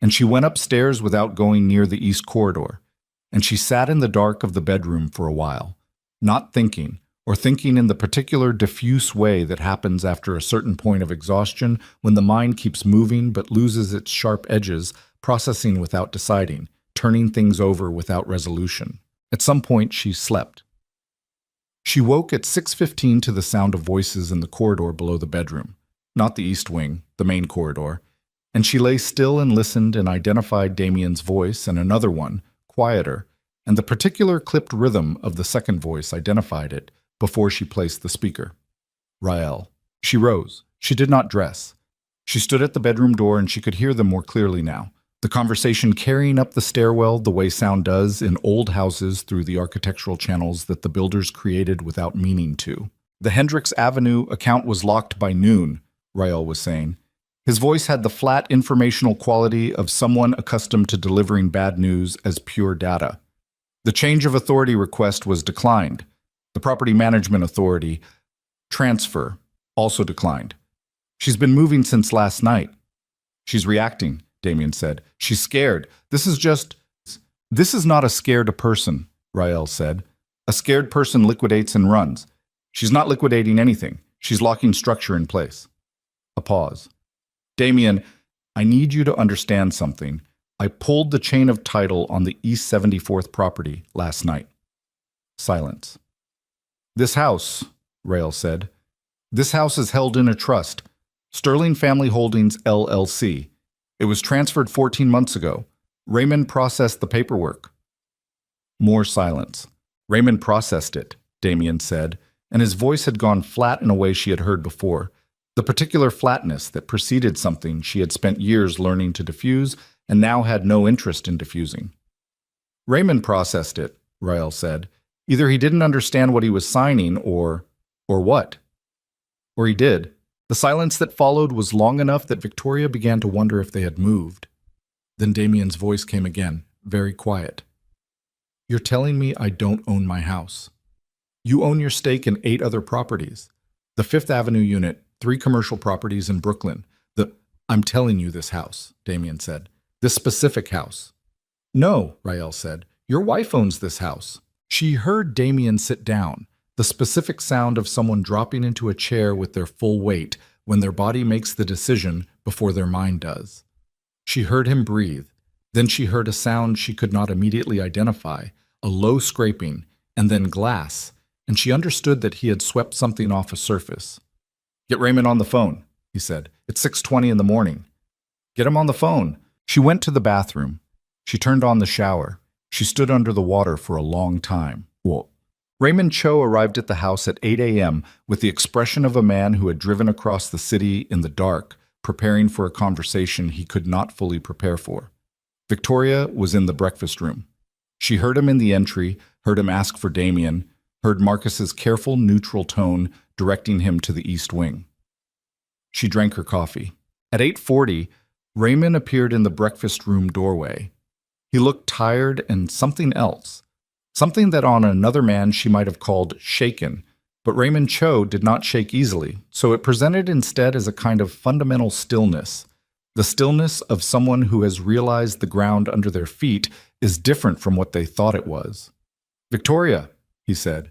and she went upstairs without going near the east corridor, and she sat in the dark of the bedroom for a while, not thinking, or thinking in the particular diffuse way that happens after a certain point of exhaustion when the mind keeps moving but loses its sharp edges, processing without deciding, turning things over without resolution. At some point, she slept. She woke at 6:15 to the sound of voices in the corridor below the bedroom, not the east wing, the main corridor, and she lay still and listened and identified Damien's voice and another one, quieter, and the particular clipped rhythm of the second voice identified it before she placed the speaker. Rael. She rose. She did not dress. She stood at the bedroom door and she could hear them more clearly now. The conversation carrying up the stairwell the way sound does in old houses through the architectural channels that the builders created without meaning to. The Hendricks Avenue account was locked by noon, Rael was saying. His voice had the flat informational quality of someone accustomed to delivering bad news as pure data. The change of authority request was declined. The property management authority transfer also declined. She's been moving since last night. She's reacting, Damien said. She's scared. This is not a scared person, Rael said. A scared person liquidates and runs. She's not liquidating anything. She's locking structure in place. A pause. Damien, I need you to understand something. I pulled the chain of title on the East 74th property last night. Silence. This house, Rael said, this house is held in a trust. Sterling Family Holdings, LLC. It was transferred 14 months ago. Raymond processed the paperwork. More silence. Raymond processed it, Damien said, and his voice had gone flat in a way she had heard before. The particular flatness that preceded something she had spent years learning to diffuse and now had no interest in diffusing. Raymond processed it, Rael said. Either he didn't understand what he was signing or what? Or he did. The silence that followed was long enough that Victoria began to wonder if they had moved. Then Damien's voice came again, very quiet. You're telling me I don't own my house. You own your stake in 8 other properties. The Fifth Avenue unit, 3 commercial properties in Brooklyn. I'm telling you this house, Damien said. This specific house. No, Rael said. Your wife owns this house. She heard Damien sit down, the specific sound of someone dropping into a chair with their full weight when their body makes the decision before their mind does. She heard him breathe. Then she heard a sound she could not immediately identify, a low scraping, and then glass, and she understood that he had swept something off a surface. Get Raymond on the phone, he said. It's 6:20 in the morning. Get him on the phone. She went to the bathroom. She turned on the shower. She stood under the water for a long time. Whoa. Raymond Cho arrived at the house at 8 a.m. with the expression of a man who had driven across the city in the dark, preparing for a conversation he could not fully prepare for. Victoria was in the breakfast room. She heard him in the entry, heard him ask for Damien, heard Marcus's careful, neutral tone directing him to the east wing. She drank her coffee. At 8:40, Raymond appeared in the breakfast room doorway. He looked tired and something else. Something that on another man she might have called shaken, but Raymond Cho did not shake easily, so it presented instead as a kind of fundamental stillness. The stillness of someone who has realized the ground under their feet is different from what they thought it was. Victoria, he said.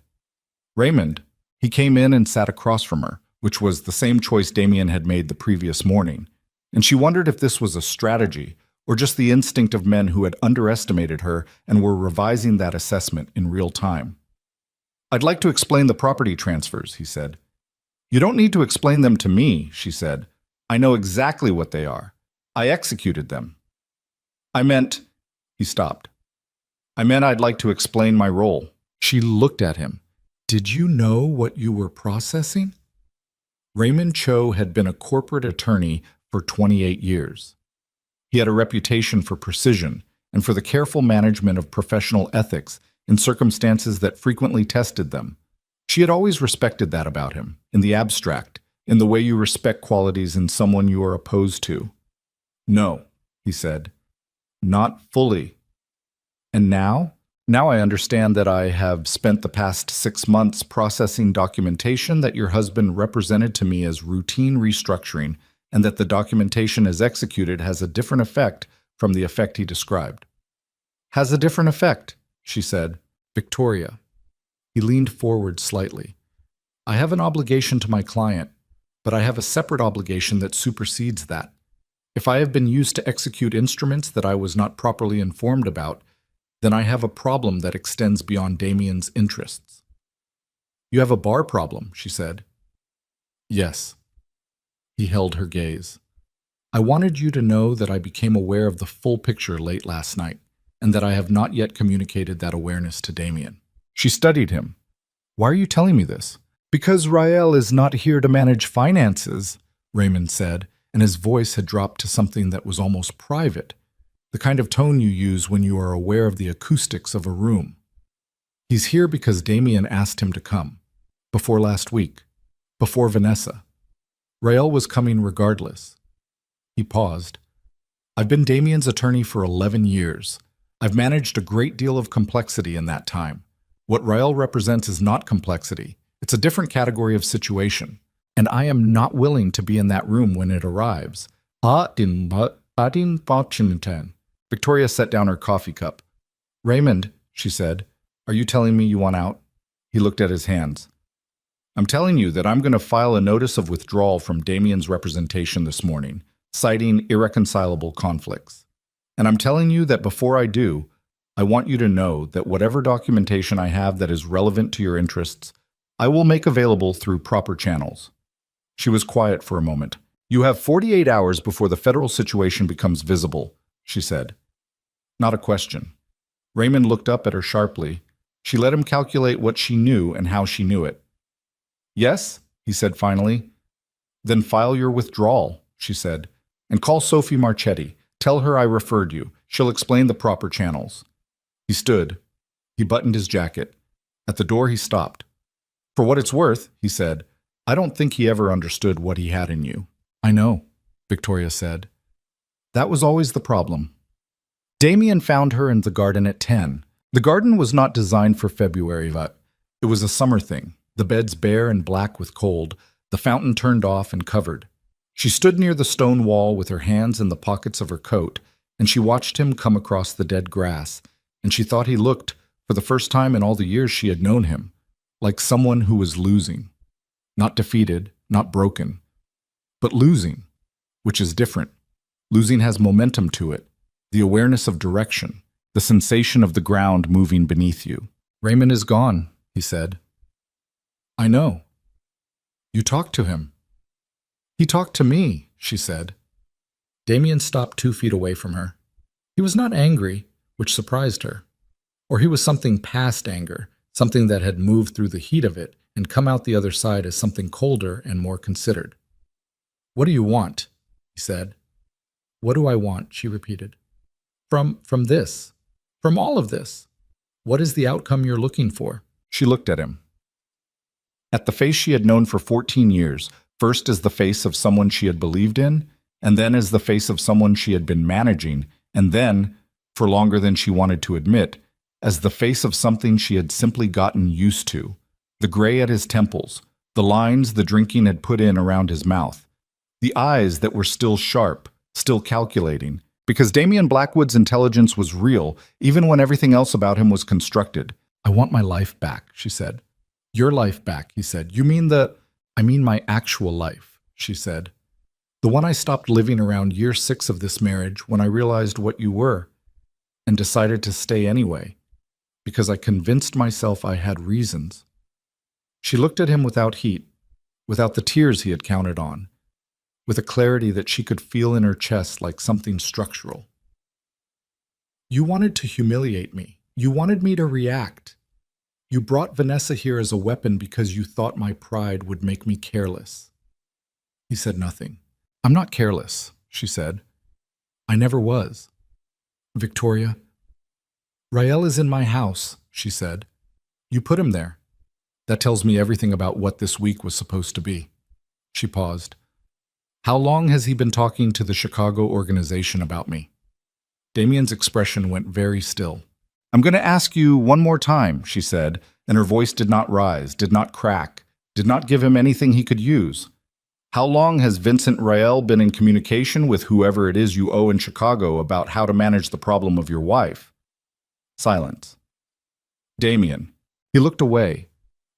Raymond. He came in and sat across from her, which was the same choice Damien had made the previous morning, and she wondered if this was a strategy or just the instinct of men who had underestimated her and were revising that assessment in real time. I'd like to explain the property transfers, he said. You don't need to explain them to me, she said. I know exactly what they are. I executed them. He stopped. I meant I'd like to explain my role. She looked at him. Did you know what you were processing? Raymond Cho had been a corporate attorney for 28 years. He had a reputation for precision and for the careful management of professional ethics in circumstances that frequently tested them. She had always respected that about him, in the abstract, in the way you respect qualities in someone you are opposed to. No, he said. Not fully. And now? Now I understand that I have spent the past 6 months processing documentation that your husband represented to me as routine restructuring, and that the documentation as executed has a different effect from the effect he described. Has a different effect, she said. Victoria. He leaned forward slightly. I have an obligation to my client, but I have a separate obligation that supersedes that. If I have been used to execute instruments that I was not properly informed about, then I have a problem that extends beyond Damien's interests. You have a bar problem, she said. Yes. He held her gaze. I wanted you to know that I became aware of the full picture late last night, and that I have not yet communicated that awareness to Damien. She studied him. Why are you telling me this? Because Rael is not here to manage finances, Raymond said, and his voice had dropped to something that was almost private, the kind of tone you use when you are aware of the acoustics of a room. He's here because Damien asked him to come. Before last week. Before Vanessa. Rael was coming regardless. He paused. I've been Damien's attorney for 11 years. I've managed a great deal of complexity in that time. What Rael represents is not complexity. It's a different category of situation. And I am not willing to be in that room when it arrives. Victoria set down her coffee cup. Raymond, she said, are you telling me you want out? He looked at his hands. I'm telling you that I'm going to file a notice of withdrawal from Damien's representation this morning, citing irreconcilable conflicts. And I'm telling you that before I do, I want you to know that whatever documentation I have that is relevant to your interests, I will make available through proper channels. She was quiet for a moment. You have 48 hours before the federal situation becomes visible, she said. Not a question. Raymond looked up at her sharply. She let him calculate what she knew and how she knew it. Yes, he said finally. Then file your withdrawal, she said, and call Sophie Marchetti. Tell her I referred you. She'll explain the proper channels. He stood. He buttoned his jacket. At the door he stopped. For what it's worth, he said, I don't think he ever understood what he had in you. I know, Victoria said. That was always the problem. Damien found her in the garden at 10. The garden was not designed for February, but it was a summer thing. The beds bare and black with cold, the fountain turned off and covered. She stood near the stone wall with her hands in the pockets of her coat, and she watched him come across the dead grass, and she thought he looked, for the first time in all the years she had known him, like someone who was losing. Not defeated, not broken, but losing, which is different. Losing has momentum to it, the awareness of direction, the sensation of the ground moving beneath you. Raymond is gone, he said. I know. You talked to him. He talked to me, she said. Damien stopped 2 feet away from her. He was not angry, which surprised her. Or he was something past anger, something that had moved through the heat of it and come out the other side as something colder and more considered. What do you want? He said. What do I want? She repeated. From this. From all of this. What is the outcome you're looking for? She looked at him. At the face she had known for 14 years, first as the face of someone she had believed in, and then as the face of someone she had been managing, and then, for longer than she wanted to admit, as the face of something she had simply gotten used to. The gray at his temples, the lines the drinking had put in around his mouth, the eyes that were still sharp, still calculating, because Damien Blackwood's intelligence was real, even when everything else about him was constructed. I want my life back, she said. Your life back, he said. You mean I mean my actual life, she said. The one I stopped living around year 6 of this marriage when I realized what you were and decided to stay anyway, because I convinced myself I had reasons. She looked at him without heat, without the tears he had counted on, with a clarity that she could feel in her chest like something structural. You wanted to humiliate me. You wanted me to react. You brought Vanessa here as a weapon because you thought my pride would make me careless. He said nothing. I'm not careless, she said. I never was. Victoria, Rael is in my house, she said. You put him there. That tells me everything about what this week was supposed to be. She paused. How long has he been talking to the Chicago organization about me? Damien's expression went very still. I'm going to ask you one more time, she said, and her voice did not rise, did not crack, did not give him anything he could use. How long has Vincent Rael been in communication with whoever it is you owe in Chicago about how to manage the problem of your wife? Silence. Damien. He looked away.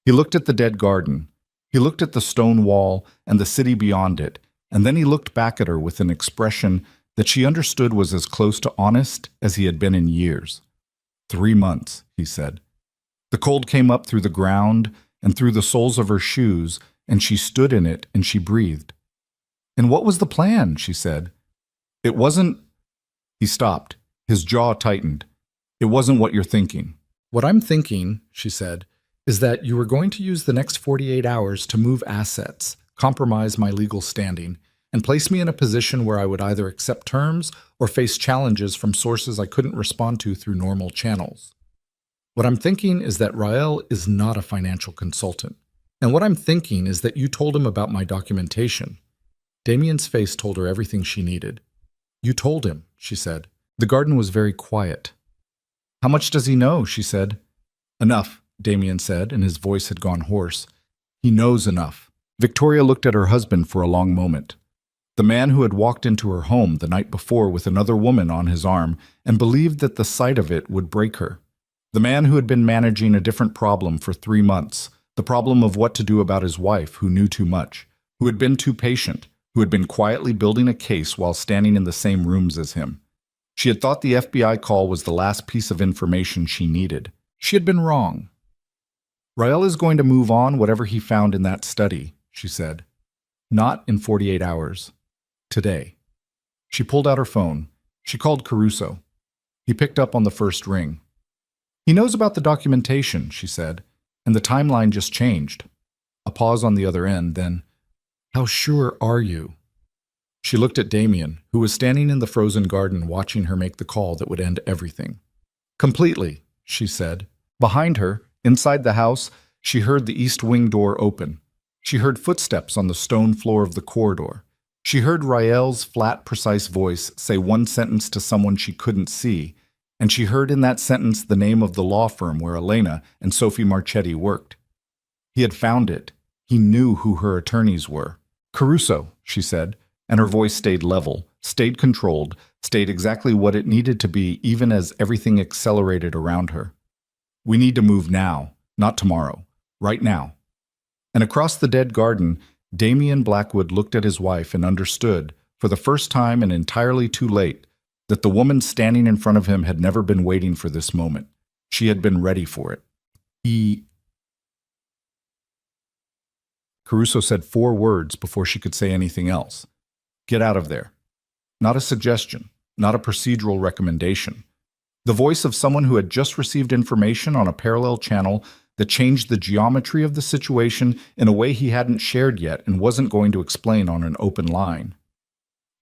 He looked at the dead garden. He looked at the stone wall and the city beyond it, and then he looked back at her with an expression that she understood was as close to honest as he had been in years. 3 months, he said. The cold came up through the ground and through the soles of her shoes, and she stood in it and she breathed. And what was the plan? She said. It wasn't... He stopped. His jaw tightened. It wasn't what you're thinking. What I'm thinking, she said, is that you were going to use the next 48 hours to move assets, compromise my legal standing, and place me in a position where I would either accept terms or face challenges from sources I couldn't respond to through normal channels. What I'm thinking is that Rael is not a financial consultant. And what I'm thinking is that you told him about my documentation. Damien's face told her everything she needed. You told him, she said. The garden was very quiet. How much does he know? She said. Enough, Damien said, and his voice had gone hoarse. He knows enough. Victoria looked at her husband for a long moment. The man who had walked into her home the night before with another woman on his arm and believed that the sight of it would break her. The man who had been managing a different problem for 3 months, the problem of what to do about his wife who knew too much, who had been too patient, who had been quietly building a case while standing in the same rooms as him. She had thought the FBI call was the last piece of information she needed. She had been wrong. Rael is going to move on whatever he found in that study, she said. Not in 48 hours. Today. She pulled out her phone. She called Caruso. He picked up on the first ring. He knows about the documentation, she said, and the timeline just changed. A pause on the other end, then, how sure are you? She looked at Damien, who was standing in the frozen garden watching her make the call that would end everything. Completely, she said. Behind her, inside the house, she heard the east wing door open. She heard footsteps on the stone floor of the corridor. She heard Rael's flat, precise voice say one sentence to someone she couldn't see, and she heard in that sentence the name of the law firm where Elena and Sophie Marchetti worked. He had found it. He knew who her attorneys were. Caruso, she said, and her voice stayed level, stayed controlled, stayed exactly what it needed to be even as everything accelerated around her. We need to move now, not tomorrow, right now. And across the dead garden, Damien Blackwood looked at his wife and understood, for the first time and entirely too late, that the woman standing in front of him had never been waiting for this moment. She had been ready for it. Caruso said 4 words before she could say anything else. Get out of there. Not a suggestion, not a procedural recommendation. The voice of someone who had just received information on a parallel channel that changed the geometry of the situation in a way he hadn't shared yet and wasn't going to explain on an open line.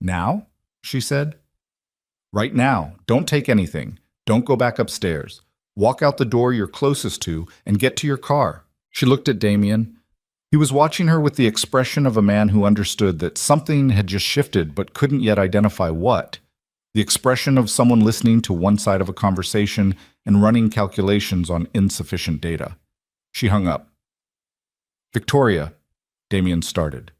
Now? She said. Right now. Don't take anything. Don't go back upstairs. Walk out the door you're closest to and get to your car. She looked at Damien. He was watching her with the expression of a man who understood that something had just shifted but couldn't yet identify what. The expression of someone listening to one side of a conversation and running calculations on insufficient data. She hung up. Victoria, Damien started.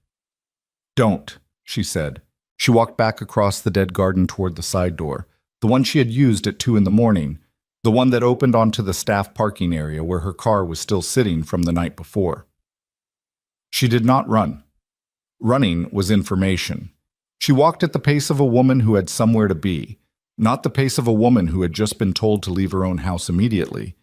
Don't, she said. She walked back across the dead garden toward the side door, the one she had used at 2 a.m, the one that opened onto the staff parking area where her car was still sitting from the night before. She did not run. Running was information. She walked at the pace of a woman who had somewhere to be, not the pace of a woman who had just been told to leave her own house immediately.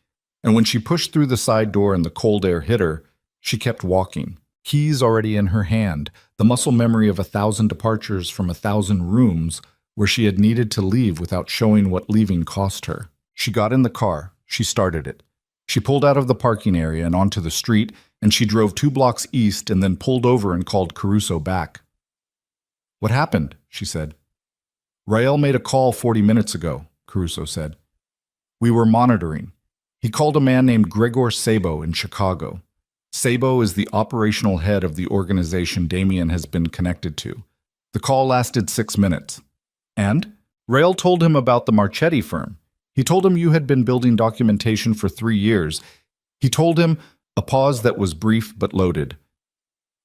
And when she pushed through the side door and the cold air hit her, she kept walking, keys already in her hand, the muscle memory of 1,000 departures from 1,000 rooms where she had needed to leave without showing what leaving cost her. She got in the car. She started it. She pulled out of the parking area and onto the street, and she drove 2 blocks east and then pulled over and called Caruso back. What happened? She said. Rael made a call 40 minutes ago, Caruso said. We were monitoring. He called a man named Gregor Sabo in Chicago. Sabo is the operational head of the organization Damien has been connected to. The call lasted 6 minutes. And? Rael told him about the Marchetti firm. He told him you had been building documentation for 3 years. He told him, a pause that was brief but loaded.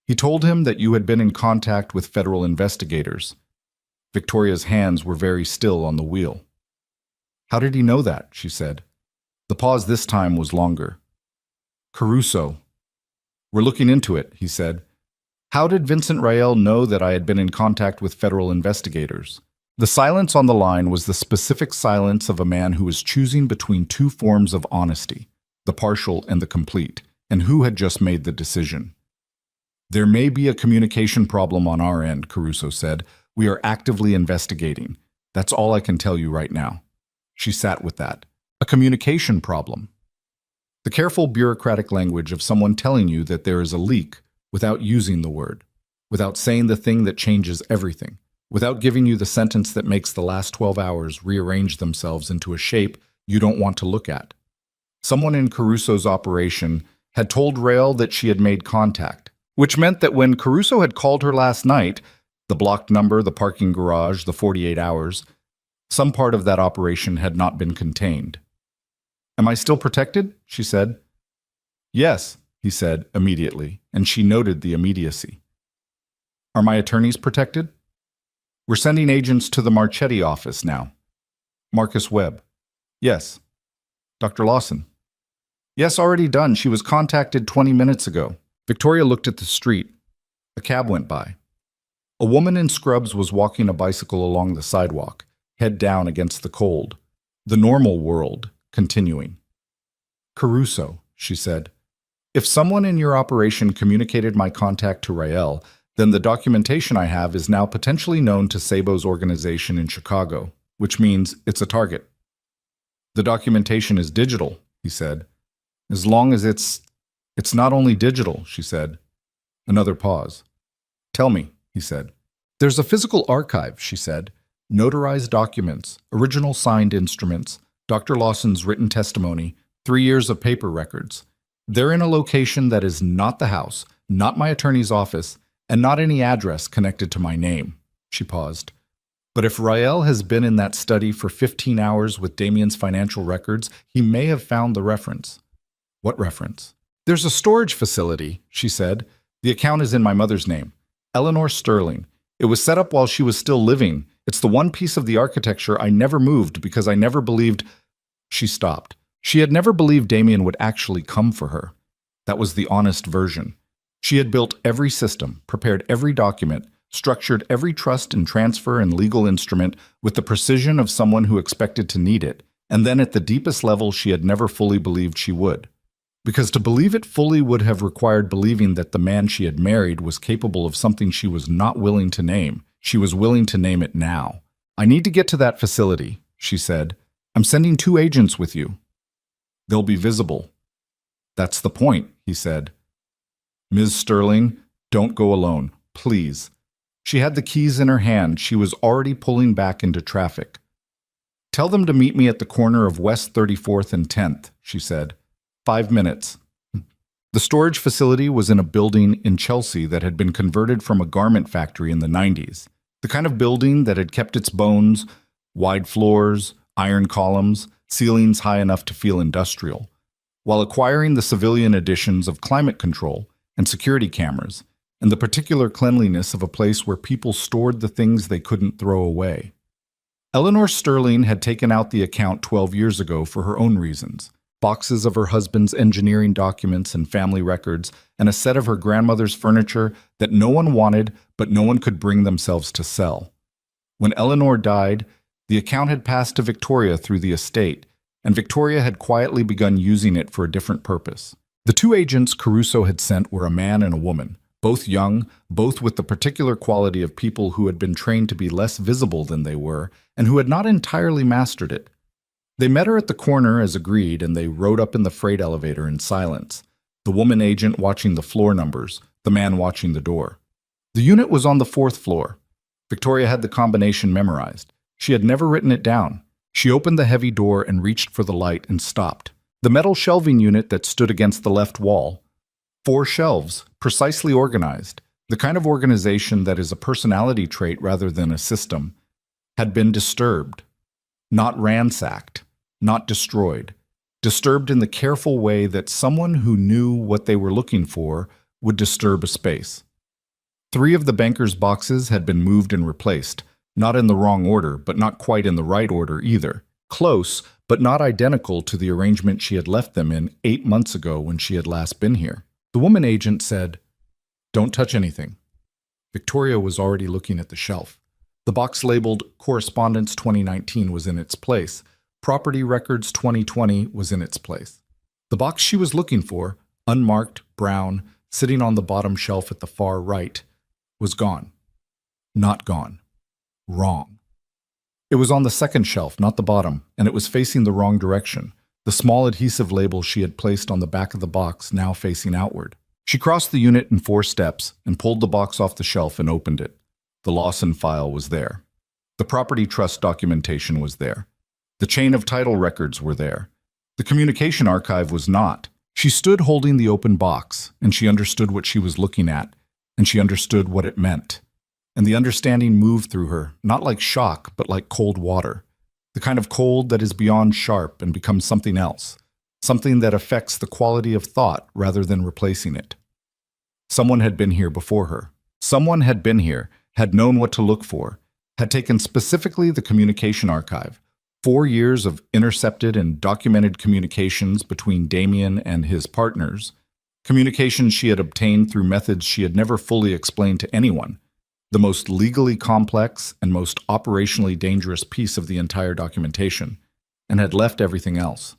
He told him that you had been in contact with federal investigators. Victoria's hands were very still on the wheel. How did he know that? She said. The pause this time was longer. Caruso. We're looking into it, he said. How did Vincent Rael know that I had been in contact with federal investigators? The silence on the line was the specific silence of a man who was choosing between two forms of honesty, the partial and the complete, and who had just made the decision. There may be a communication problem on our end, Caruso said. We are actively investigating. That's all I can tell you right now. She sat with that. A communication problem. The careful bureaucratic language of someone telling you that there is a leak without using the word, without saying the thing that changes everything, without giving you the sentence that makes the last 12 hours rearrange themselves into a shape you don't want to look at. Someone in Caruso's operation had told Rael that she had made contact, which meant that when Caruso had called her last night, the blocked number, the parking garage, the 48 hours, some part of that operation had not been contained. Am I still protected? She said. Yes, he said immediately, and she noted the immediacy. Are my attorneys protected? We're sending agents to the Marchetti office now. Marcus Webb. Yes. Dr. Lawson. Yes, already done. She was contacted 20 minutes ago. Victoria looked at the street. A cab went by. A woman in scrubs was walking a bicycle along the sidewalk, head down against the cold. The normal world continuing. Caruso, she said. If someone in your operation communicated my contact to Rael, then the documentation I have is now potentially known to Sabo's organization in Chicago, which means it's a target. The documentation is digital, he said. As long as it's not only digital, she said. Another pause. Tell me, he said. There's a physical archive, she said. Notarized documents, original signed instruments, Dr. Lawson's written testimony, 3 years of paper records. They're in a location that is not the house, not my attorney's office, and not any address connected to my name. She paused. But if Rael has been in that study for 15 hours with Damien's financial records, he may have found the reference. What reference? There's a storage facility, she said. The account is in my mother's name. Eleanor Sterling. It was set up while she was still living. It's the one piece of the architecture I never moved because I never believed... She stopped. She had never believed Damien would actually come for her. That was the honest version. She had built every system, prepared every document, structured every trust and transfer and legal instrument with the precision of someone who expected to need it, and then at the deepest level she had never fully believed she would. Because to believe it fully would have required believing that the man she had married was capable of something she was not willing to name. She was willing to name it now. I need to get to that facility, she said. I'm sending 2 agents with you. They'll be visible. That's the point, he said. Ms. Sterling, don't go alone, please. She had the keys in her hand. She was already pulling back into traffic. Tell them to meet me at the corner of West 34th and 10th, she said. 5 minutes. The storage facility was in a building in Chelsea that had been converted from a garment factory in the 90s. The kind of building that had kept its bones, wide floors, iron columns, ceilings high enough to feel industrial, while acquiring the civilian additions of climate control and security cameras, and the particular cleanliness of a place where people stored the things they couldn't throw away. Eleanor Sterling had taken out the account 12 years ago for her own reasons. Boxes of her husband's engineering documents and family records, and a set of her grandmother's furniture that no one wanted but no one could bring themselves to sell. When Eleanor died, the account had passed to Victoria through the estate, and Victoria had quietly begun using it for a different purpose. The 2 agents Caruso had sent were a man and a woman, both young, both with the particular quality of people who had been trained to be less visible than they were, and who had not entirely mastered it. They met her at the corner as agreed, and they rode up in the freight elevator in silence, the woman agent watching the floor numbers, the man watching the door. The unit was on the 4th floor. Victoria had the combination memorized. She had never written it down. She opened the heavy door and reached for the light and stopped. The metal shelving unit that stood against the left wall. 4 shelves, precisely organized. The kind of organization that is a personality trait rather than a system, had been disturbed, not ransacked, not destroyed, disturbed in the careful way that someone who knew what they were looking for would disturb a space. 3 of the banker's boxes had been moved and replaced, not in the wrong order, but not quite in the right order either. Close, but not identical to the arrangement she had left them in 8 months ago when she had last been here. The woman agent said, "Don't touch anything." Victoria was already looking at the shelf. The box labeled Correspondence 2019 was in its place. Property Records 2020 was in its place. The box she was looking for, unmarked, brown, sitting on the bottom shelf at the far right, was gone. Not gone. Wrong. It was on the second shelf, not the bottom, and it was facing the wrong direction. The small adhesive label she had placed on the back of the box now facing outward. She crossed the unit in 4 steps and pulled the box off the shelf and opened it. The Lawson file was there. The property trust documentation was there. The chain of title records were there. The communication archive was not. She stood holding the open box, and she understood what she was looking at, and she understood what it meant. And the understanding moved through her, not like shock, but like cold water. The kind of cold that is beyond sharp and becomes something else, something that affects the quality of thought rather than replacing it. Someone had been here before her. Someone had been here, had known what to look for, had taken specifically the communication archive, 4 years of intercepted and documented communications between Damien and his partners, communications she had obtained through methods she had never fully explained to anyone, the most legally complex and most operationally dangerous piece of the entire documentation, and had left everything else,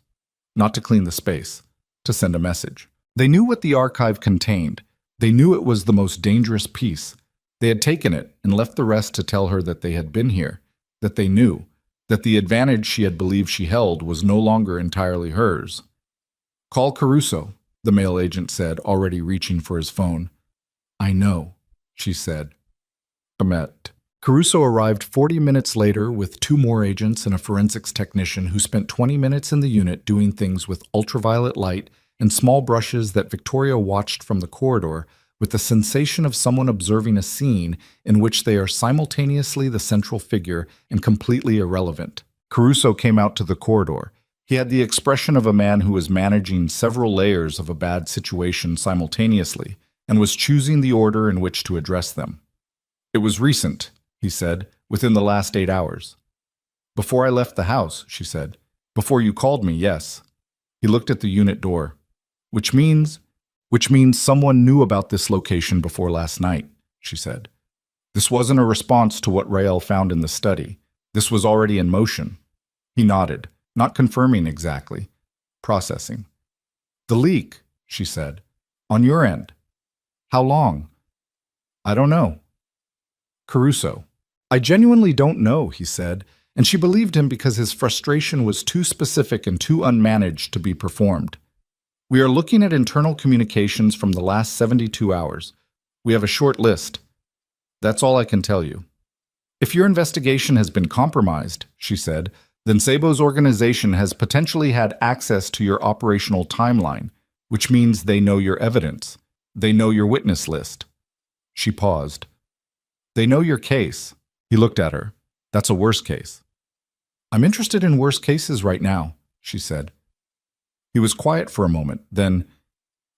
not to clean the space, to send a message. They knew what the archive contained. They knew it was the most dangerous piece. They had taken it and left the rest to tell her that they had been here, that they knew, that the advantage she had believed she held was no longer entirely hers. "Call Caruso," the mail agent said, already reaching for his phone. "I know," she said. Caruso arrived 40 minutes later with 2 more agents and a forensics technician who spent 20 minutes in the unit doing things with ultraviolet light and small brushes that Victoria watched from the corridor with the sensation of someone observing a scene in which they are simultaneously the central figure and completely irrelevant. Caruso came out to the corridor. He had the expression of a man who was managing several layers of a bad situation simultaneously and was choosing the order in which to address them. "It was recent," he said, "within the last 8 hours. "Before I left the house," she said. "Before you called me, yes." He looked at the unit door. Which means someone knew about this location before last night," she said. "This wasn't a response to what Rael found in the study. This was already in motion." He nodded, not confirming exactly. Processing. "The leak," she said. "On your end. How long?" "I don't know." Caruso. "I genuinely don't know," he said, and she believed him because his frustration was too specific and too unmanaged to be performed. "We are looking at internal communications from the last 72 hours. We have a short list. That's all I can tell you." "If your investigation has been compromised," she said, "then Sabo's organization has potentially had access to your operational timeline, which means they know your evidence. They know your witness list." She paused. "They know your case." He looked at her. "That's a worse case." "I'm interested in worse cases right now," she said. He was quiet for a moment, then,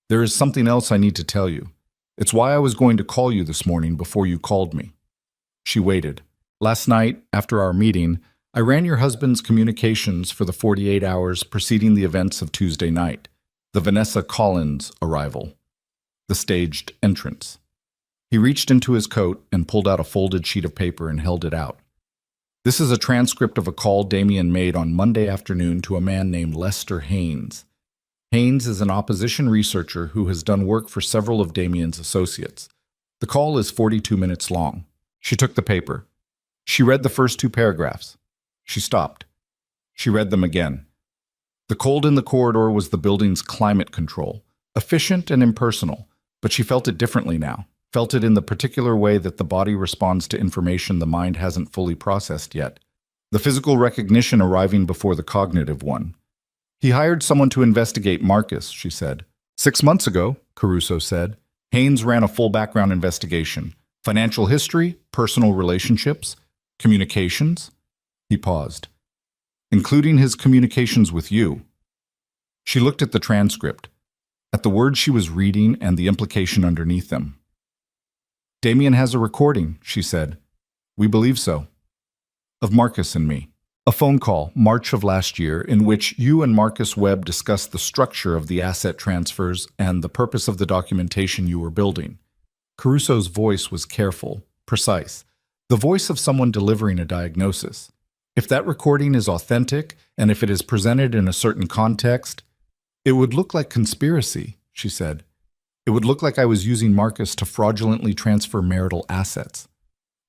"There is something else I need to tell you. It's why I was going to call you this morning before you called me." She waited. "Last night, after our meeting, I ran your husband's communications for the 48 hours preceding the events of Tuesday night, the Vanessa Collins arrival, the staged entrance." He reached into his coat and pulled out a folded sheet of paper and held it out. "This is a transcript of a call Damien made on Monday afternoon to a man named Lester Haynes. Haynes is an opposition researcher who has done work for several of Damien's associates. The call is 42 minutes long." She took the paper. She read the first 2 paragraphs. She stopped. She read them again. The cold in the corridor was the building's climate control, efficient and impersonal, but she felt it differently now. Felt it in the particular way that the body responds to information the mind hasn't fully processed yet. The physical recognition arriving before the cognitive one. "He hired someone to investigate Marcus," she said. 6 months ago," Caruso said. Haynes ran a full background investigation. Financial history, personal relationships, communications. He paused. Including his communications with you. She looked at the transcript, at the words she was reading and the implication underneath them. Damien has a recording, she said. We believe so. Of Marcus and me. A phone call, March of last year, in which you and Marcus Webb discussed the structure of the asset transfers and the purpose of the documentation you were building. Caruso's voice was careful, precise, the voice of someone delivering a diagnosis. If that recording is authentic, and if it is presented in a certain context, it would look like conspiracy, she said. It would look like I was using Marcus to fraudulently transfer marital assets.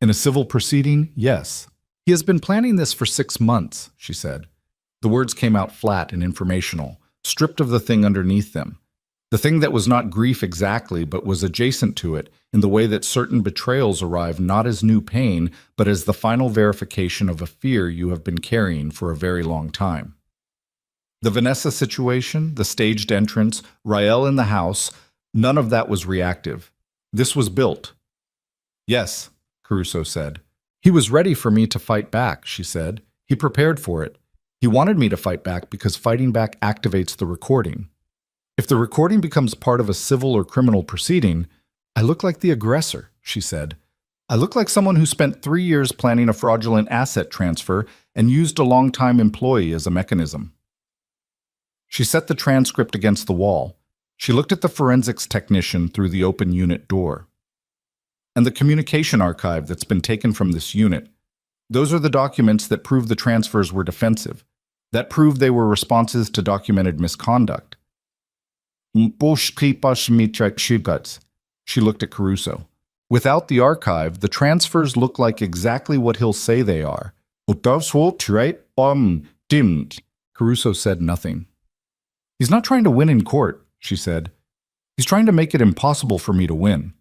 In a civil proceeding, yes. He has been planning this for 6 months, she said. The words came out flat and informational, stripped of the thing underneath them. The thing that was not grief exactly, but was adjacent to it, in the way that certain betrayals arrive not as new pain, but as the final verification of a fear you have been carrying for a very long time. The Vanessa situation, the staged entrance, Rael in the house, none of that was reactive. This was built. Yes, Caruso said. He was ready for me to fight back, she said. He prepared for it. He wanted me to fight back because fighting back activates the recording. If the recording becomes part of a civil or criminal proceeding, I look like the aggressor, she said. I look like someone who spent 3 years planning a fraudulent asset transfer and used a long-time employee as a mechanism. She set the transcript against the wall. She looked at the forensics technician through the open unit door. And the communication archive that's been taken from this unit. Those are the documents that prove the transfers were defensive, that prove they were responses to documented misconduct. She looked at Caruso. Without the archive, the transfers look like exactly what he'll say they are. Caruso said nothing. He's not trying to win in court, she said. He's trying to make it impossible for me to win.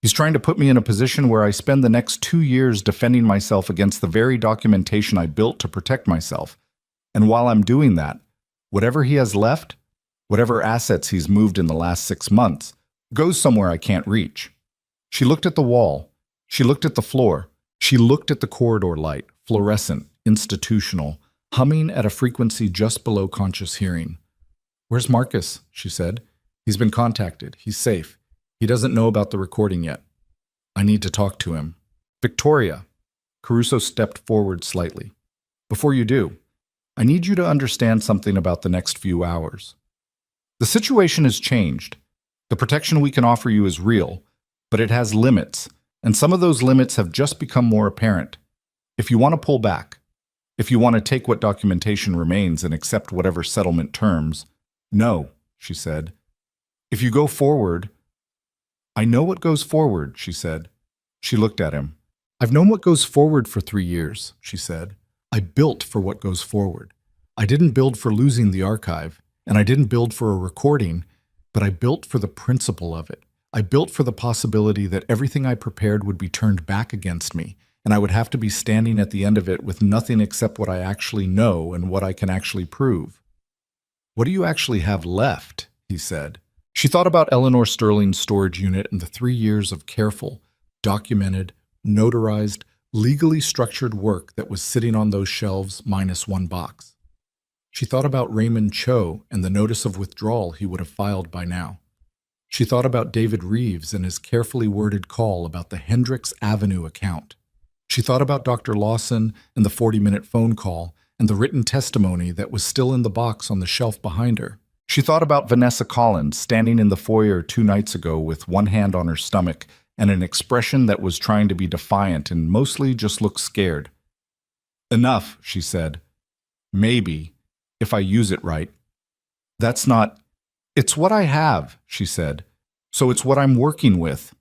He's trying to put me in a position where I spend the next 2 years defending myself against the very documentation I built to protect myself. And while I'm doing that, whatever he has left, whatever assets he's moved in the last 6 months, goes somewhere I can't reach. She looked at the wall. She looked at the floor. She looked at the corridor light, fluorescent, institutional, humming at a frequency just below conscious hearing. Where's Marcus? She said. He's been contacted. He's safe. He doesn't know about the recording yet. I need to talk to him. Victoria. Caruso stepped forward slightly. Before you do, I need you to understand something about the next few hours. The situation has changed. The protection we can offer you is real, but it has limits, and some of those limits have just become more apparent. If you want to pull back, if you want to take what documentation remains and accept whatever settlement terms, no, she said. If you go forward, I know what goes forward, she said. She looked at him. I've known what goes forward for 3 years, she said. I built for what goes forward. I didn't build for losing the archive, and I didn't build for a recording, but I built for the principle of it. I built for the possibility that everything I prepared would be turned back against me, and I would have to be standing at the end of it with nothing except what I actually know and what I can actually prove. What do you actually have left? He said. She thought about Eleanor Sterling's storage unit and the 3 years of careful, documented, notarized, legally structured work that was sitting on those shelves minus one box. She thought about Raymond Cho and the notice of withdrawal he would have filed by now. She thought about David Reeves and his carefully worded call about the Hendricks Avenue account. She thought about Dr. Lawson and the 40-minute phone call and the written testimony that was still in the box on the shelf behind her. She thought about Vanessa Collins standing in the foyer 2 nights ago with one hand on her stomach and an expression that was trying to be defiant and mostly just looked scared. Enough, she said. Maybe, if I use it right. That's not... It's what I have, she said. So it's what I'm working with.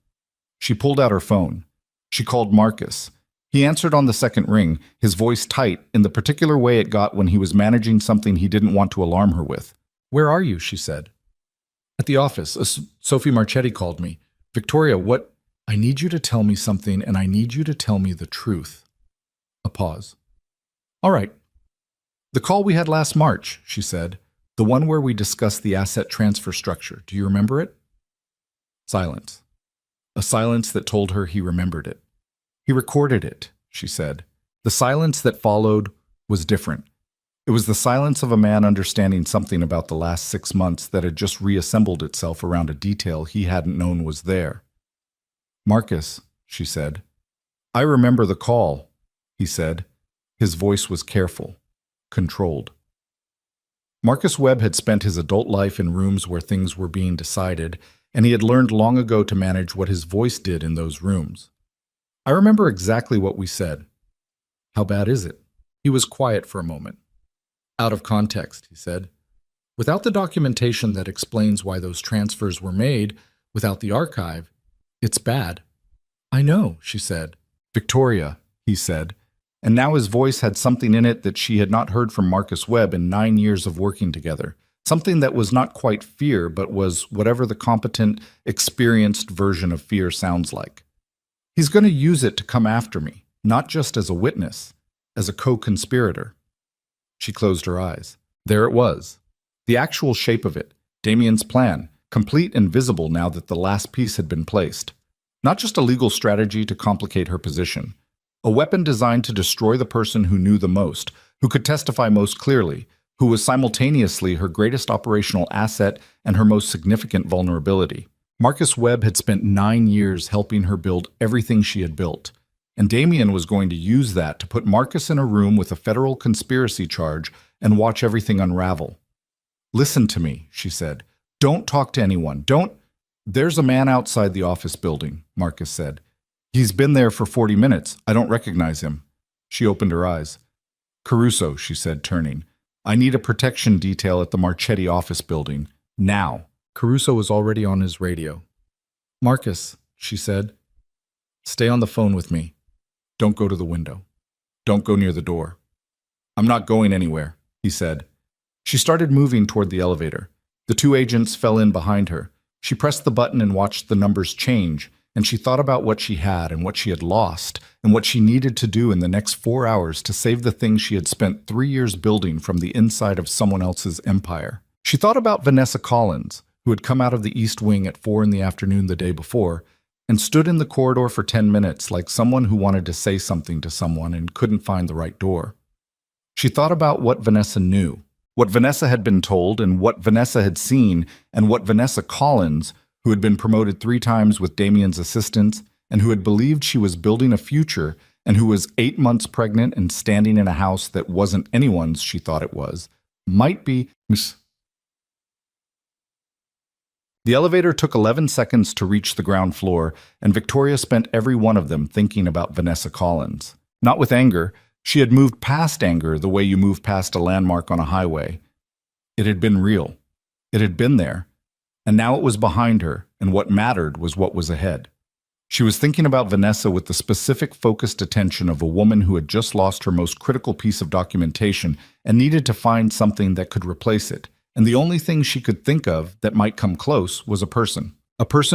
She pulled out her phone. She called Marcus. He answered on the second ring, his voice tight in the particular way it got when he was managing something he didn't want to alarm her with. Where are you? She said. At the office. Sophie Marchetti called me. Victoria, what? I need you to tell me something, and I need you to tell me the truth. A pause. All right. The call we had last March, she said. The one where we discussed the asset transfer structure. Do you remember it? Silence. A silence that told her he remembered it. He recorded it, she said. The silence that followed was different. It was the silence of a man understanding something about the last 6 months that had just reassembled itself around a detail he hadn't known was there. Marcus, she said. I remember the call, he said. His voice was careful, controlled. Marcus Webb had spent his adult life in rooms where things were being decided, and he had learned long ago to manage what his voice did in those rooms. I remember exactly what we said. How bad is it? He was quiet for a moment. Out of context, he said. Without the documentation that explains why those transfers were made, without the archive, it's bad. I know, she said. Victoria, he said, and now his voice had something in it that she had not heard from Marcus Webb in 9 years of working together. Something that was not quite fear, but was whatever the competent, experienced version of fear sounds like. He's going to use it to come after me, not just as a witness, as a co-conspirator. She closed her eyes. There it was. The actual shape of it, Damien's plan, complete and visible now that the last piece had been placed. Not just a legal strategy to complicate her position. A weapon designed to destroy the person who knew the most, who could testify most clearly, who was simultaneously her greatest operational asset and her most significant vulnerability. Marcus Webb had spent 9 years helping her build everything she had built, and Damien was going to use that to put Marcus in a room with a federal conspiracy charge and watch everything unravel. Listen to me, she said. Don't talk to anyone. There's a man outside the office building, Marcus said. He's been there for 40 minutes. I don't recognize him. She opened her eyes. Caruso, she said, turning. I need a protection detail at the Marchetti office building. Now. Caruso was already on his radio. Marcus, she said, stay on the phone with me. Don't go to the window. Don't go near the door. I'm not going anywhere, he said. She started moving toward the elevator. The 2 agents fell in behind her. She pressed the button and watched the numbers change, and she thought about what she had and what she had lost and what she needed to do in the next 4 hours to save the thing she had spent 3 years building from the inside of someone else's empire. She thought about Vanessa Collins, who had come out of the East Wing at 4 p.m. the day before, and stood in the corridor for 10 minutes like someone who wanted to say something to someone and couldn't find the right door. She thought about what Vanessa knew, what Vanessa had been told and what Vanessa had seen, and what Vanessa Collins, who had been promoted 3 times with Damien's assistance and who had believed she was building a future and who was 8 months pregnant and standing in a house that wasn't anyone's she thought it was, might be... The elevator took 11 seconds to reach the ground floor, and Victoria spent every one of them thinking about Vanessa Collins. Not with anger. She had moved past anger the way you move past a landmark on a highway. It had been real. It had been there. And now it was behind her, and what mattered was what was ahead. She was thinking about Vanessa with the specific focused attention of a woman who had just lost her most critical piece of documentation and needed to find something that could replace it. And the only thing she could think of that might come close was a person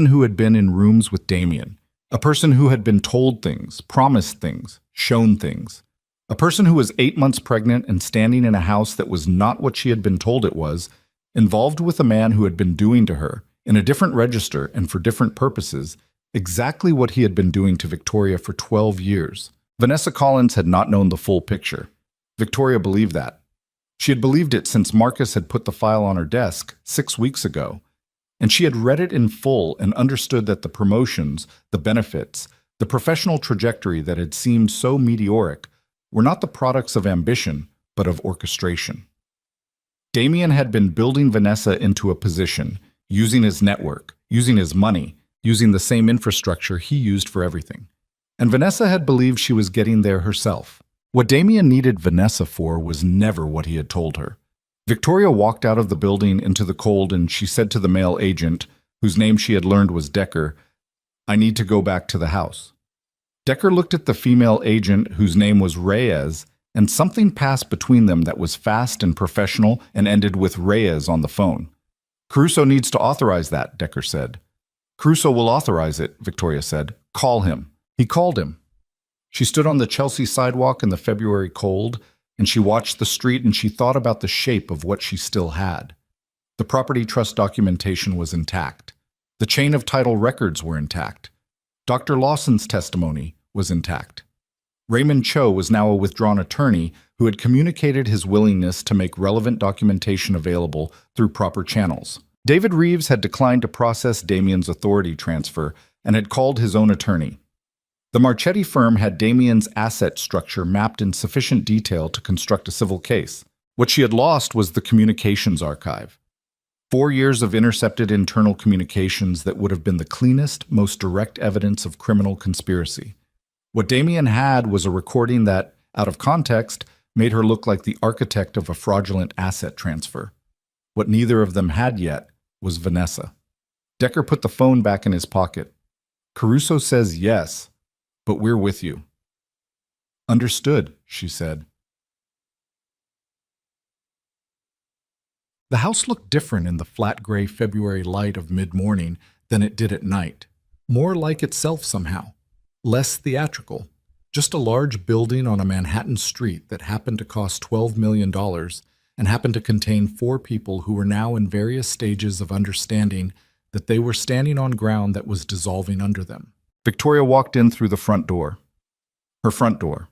who had been in rooms with Damien, a person who had been told things, promised things, shown things, a person who was 8 months pregnant and standing in a house that was not what she had been told it was, involved with a man who had been doing to her, in a different register and for different purposes, exactly what he had been doing to Victoria for 12 years. Vanessa Collins had not known the full picture. Victoria believed that. She had believed it since Marcus had put the file on her desk 6 weeks ago, and she had read it in full and understood that the promotions, the benefits, the professional trajectory that had seemed so meteoric were not the products of ambition, but of orchestration. Damien had been building Vanessa into a position, using his network, using his money, using the same infrastructure he used for everything. And Vanessa had believed she was getting there herself. What Damien needed Vanessa for was never what he had told her. Victoria walked out of the building into the cold and she said to the male agent, whose name she had learned was Decker, I need to go back to the house. Decker looked at the female agent, whose name was Reyes, and something passed between them that was fast and professional and ended with Reyes on the phone. Caruso needs to authorize that, Decker said. Caruso will authorize it, Victoria said. Call him. He called him. She stood on the Chelsea sidewalk in the February cold, and she watched the street and she thought about the shape of what she still had. The property trust documentation was intact. The chain of title records were intact. Dr. Lawson's testimony was intact. Raymond Cho was now a withdrawn attorney who had communicated his willingness to make relevant documentation available through proper channels. David Reeves had declined to process Damien's authority transfer and had called his own attorney. The Marchetti firm had Damien's asset structure mapped in sufficient detail to construct a civil case. What she had lost was the communications archive. 4 years of intercepted internal communications that would have been the cleanest, most direct evidence of criminal conspiracy. What Damien had was a recording that, out of context, made her look like the architect of a fraudulent asset transfer. What neither of them had yet was Vanessa. Decker put the phone back in his pocket. Caruso says yes, but we're with you. Understood, she said. The house looked different in the flat gray February light of mid-morning than it did at night. More like itself somehow. Less theatrical. Just a large building on a Manhattan street that happened to cost $12 million and happened to contain 4 people who were now in various stages of understanding that they were standing on ground that was dissolving under them. Victoria walked in through the front door. Her front door.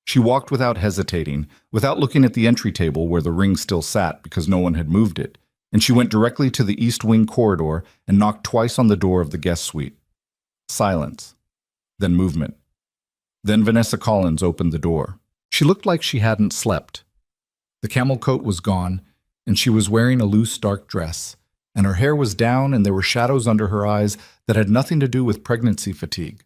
She walked without hesitating, without looking at the entry table where the ring still sat because no one had moved it, and she went directly to the East Wing corridor and knocked twice on the door of the guest suite. Silence. Then movement. Then Vanessa Collins opened the door. She looked like she hadn't slept. The camel coat was gone, and she was wearing a loose dark dress, and her hair was down and there were shadows under her eyes that had nothing to do with pregnancy fatigue.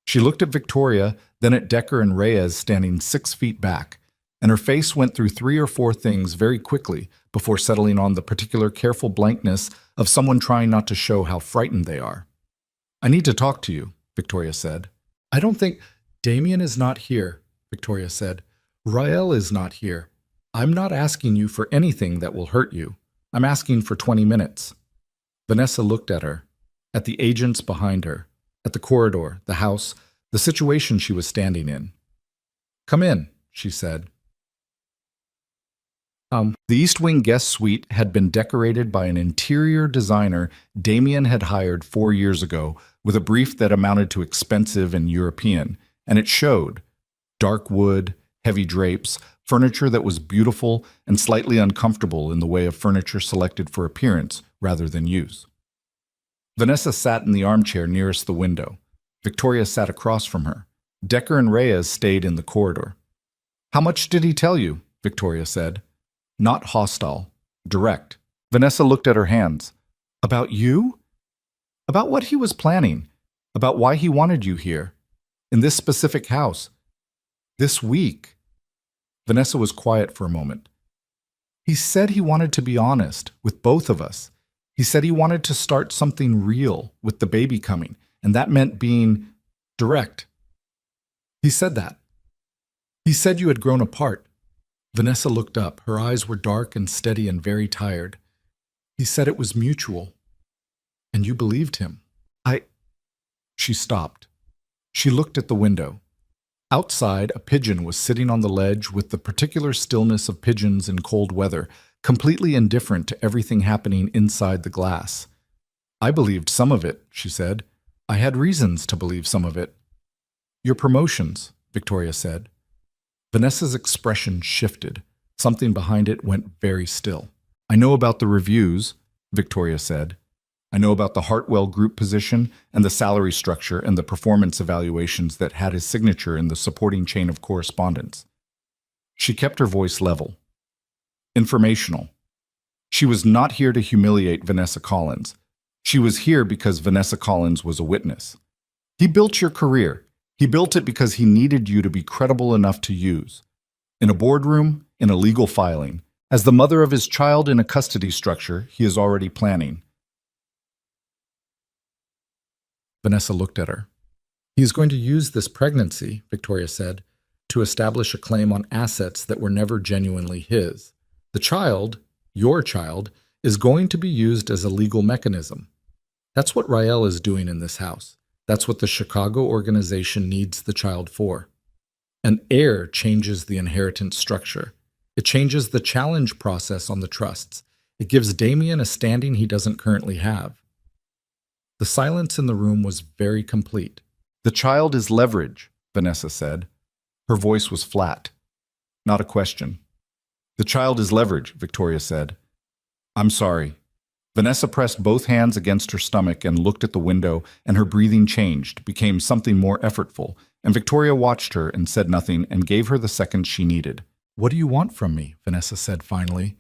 She looked at Victoria, then at Decker and Reyes standing 6 feet back, and her face went through 3 or 4 things very quickly before settling on the particular careful blankness of someone trying not to show how frightened they are. "I need to talk to you," Victoria said. "I don't think—" "Damien is not here," Victoria said. "Rael is not here. I'm not asking you for anything that will hurt you. I'm asking for 20 minutes. Vanessa looked at her, at the agents behind her, at the corridor, the house, the situation she was standing in. "Come in," she said. The East Wing guest suite had been decorated by an interior designer Damien had hired 4 years ago with a brief that amounted to expensive and European, and it showed. Dark wood, heavy drapes, furniture that was beautiful and slightly uncomfortable in the way of furniture selected for appearance rather than use. Vanessa sat in the armchair nearest the window. Victoria sat across from her. Decker and Reyes stayed in the corridor. "How much did he tell you?" Victoria said. Not hostile, direct. Vanessa looked at her hands. "About you? About what he was planning. About why he wanted you here. In this specific house. This week." Vanessa was quiet for a moment. "He said he wanted to be honest with both of us. He said he wanted to start something real with the baby coming, and that meant being direct. He said that. He said you had grown apart." Vanessa looked up. Her eyes were dark and steady and very tired. "He said it was mutual. And you believed him." She stopped. She looked at the window. Outside, a pigeon was sitting on the ledge with the particular stillness of pigeons in cold weather, completely indifferent to everything happening inside the glass. "I believed some of it," she said. "I had reasons to believe some of it." "Your promotions," Victoria said. Vanessa's expression shifted. Something behind it went very still. "I know about the reviews," Victoria said. "I know about the Hartwell group position and the salary structure and the performance evaluations that had his signature in the supporting chain of correspondence." She kept her voice level. Informational. She was not here to humiliate Vanessa Collins. She was here because Vanessa Collins was a witness. "He built your career. He built it because he needed you to be credible enough to use. In a boardroom, in a legal filing. As the mother of his child in a custody structure, he is already planning." Vanessa looked at her. "He is going to use this pregnancy," Victoria said, "to establish a claim on assets that were never genuinely his. The child, your child, is going to be used as a legal mechanism. That's what Rael is doing in this house. That's what the Chicago organization needs the child for. An heir changes the inheritance structure. It changes the challenge process on the trusts. It gives Damien a standing he doesn't currently have." The silence in the room was very complete. "The child is leverage," Vanessa said. Her voice was flat. Not a question. "The child is leverage," Victoria said. "I'm sorry." Vanessa pressed both hands against her stomach and looked at the window, and her breathing changed, became something more effortful, and Victoria watched her and said nothing and gave her the seconds she needed. "What do you want from me?" Vanessa said finally.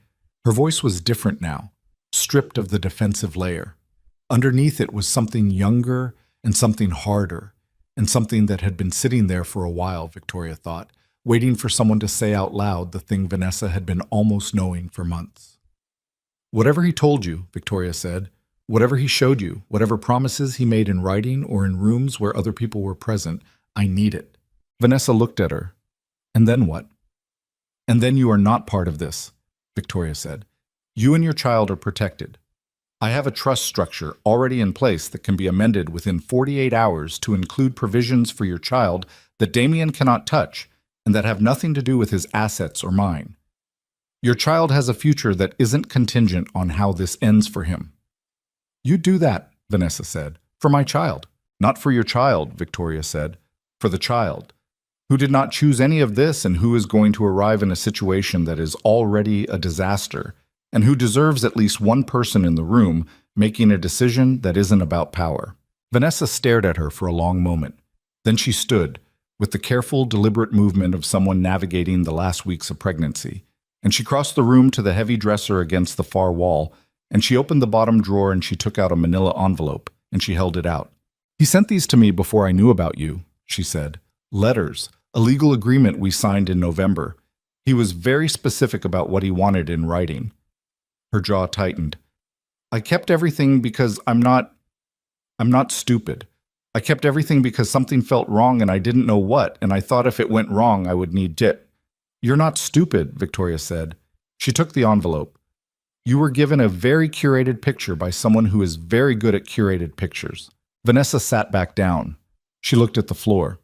Her voice was different now, stripped of the defensive layer. Underneath it was something younger and something harder, and something that had been sitting there for a while, Victoria thought, waiting for someone to say out loud the thing Vanessa had been almost knowing for months. "Whatever he told you," Victoria said, "whatever he showed you, whatever promises he made in writing or in rooms where other people were present, I need it." Vanessa looked at her. "And then what?" "And then you are not part of this," Victoria said. "You and your child are protected. I have a trust structure already in place that can be amended within 48 hours to include provisions for your child that Damien cannot touch and that have nothing to do with his assets or mine. Your child has a future that isn't contingent on how this ends for him." "You do that," Vanessa said. "For my child." "Not for your child," Victoria said. "For the child, who did not choose any of this and who is going to arrive in a situation that is already a disaster, and who deserves at least one person in the room making a decision that isn't about power." Vanessa stared at her for a long moment. Then she stood, with the careful, deliberate movement of someone navigating the last weeks of pregnancy, and she crossed the room to the heavy dresser against the far wall, and she opened the bottom drawer and she took out a manila envelope, and she held it out. "He sent these to me before I knew about you," she said. "Letters, a legal agreement we signed in November. He was very specific about what he wanted in writing." Her jaw tightened. "I kept everything because I'm not stupid. I kept everything because something felt wrong and I didn't know what, and I thought if it went wrong I would need it." "You're not stupid," Victoria said. She took the envelope. "You were given a very curated picture by someone who is very good at curated pictures." Vanessa sat back down. She looked at the floor.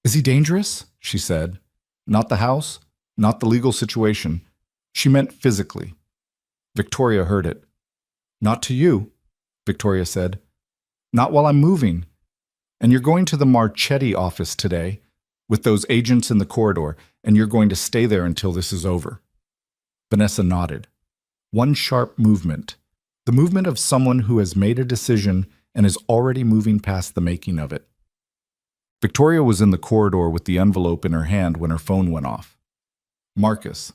"Is he dangerous?" she said. "Not the house, not the legal situation." She meant physically. Victoria heard it. "Not to you," Victoria said. "Not while I'm moving. And you're going to the Marchetti office today with those agents in the corridor, and you're going to stay there until this is over." Vanessa nodded. One sharp movement. The movement of someone who has made a decision and is already moving past the making of it. Victoria was in the corridor with the envelope in her hand when her phone went off. "Marcus."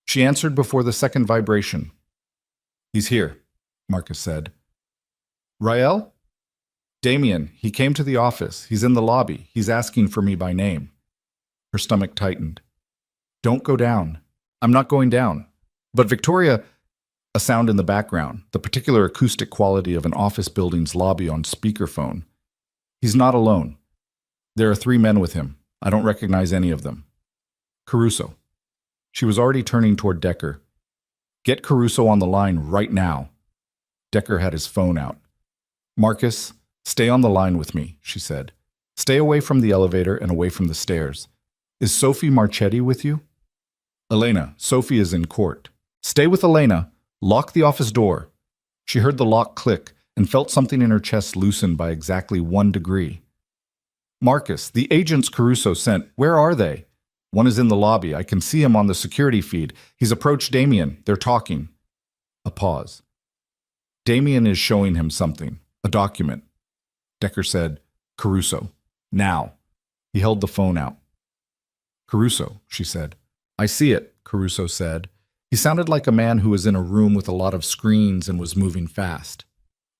She answered before the second vibration. "He's here," Marcus said. "Rael?" "Damien, he came to the office. He's in the lobby. He's asking for me by name." Her stomach tightened. "Don't go down." "I'm not going down." "But Victoria," a sound in the background, the particular acoustic quality of an office building's lobby on speakerphone. "He's not alone. There are 3 men with him. I don't recognize any of them." "Caruso." She was already turning toward Decker. "Get Caruso on the line right now." Decker had his phone out. "Marcus, stay on the line with me," she said. "Stay away from the elevator and away from the stairs. Is Sophie Marchetti with you?" "Elena, Sophie is in court." "Stay with Elena. Lock the office door." She heard the lock click and felt something in her chest loosen by exactly 1 degree. "Marcus, the agents Caruso sent, where are they?" "One is in the lobby. I can see him on the security feed. He's approached Damien. They're talking." A pause. "Damien is showing him something. A document." Decker said, "Caruso. Now." He held the phone out. "Caruso," she said. "I see it," Caruso said. He sounded like a man who was in a room with a lot of screens and was moving fast.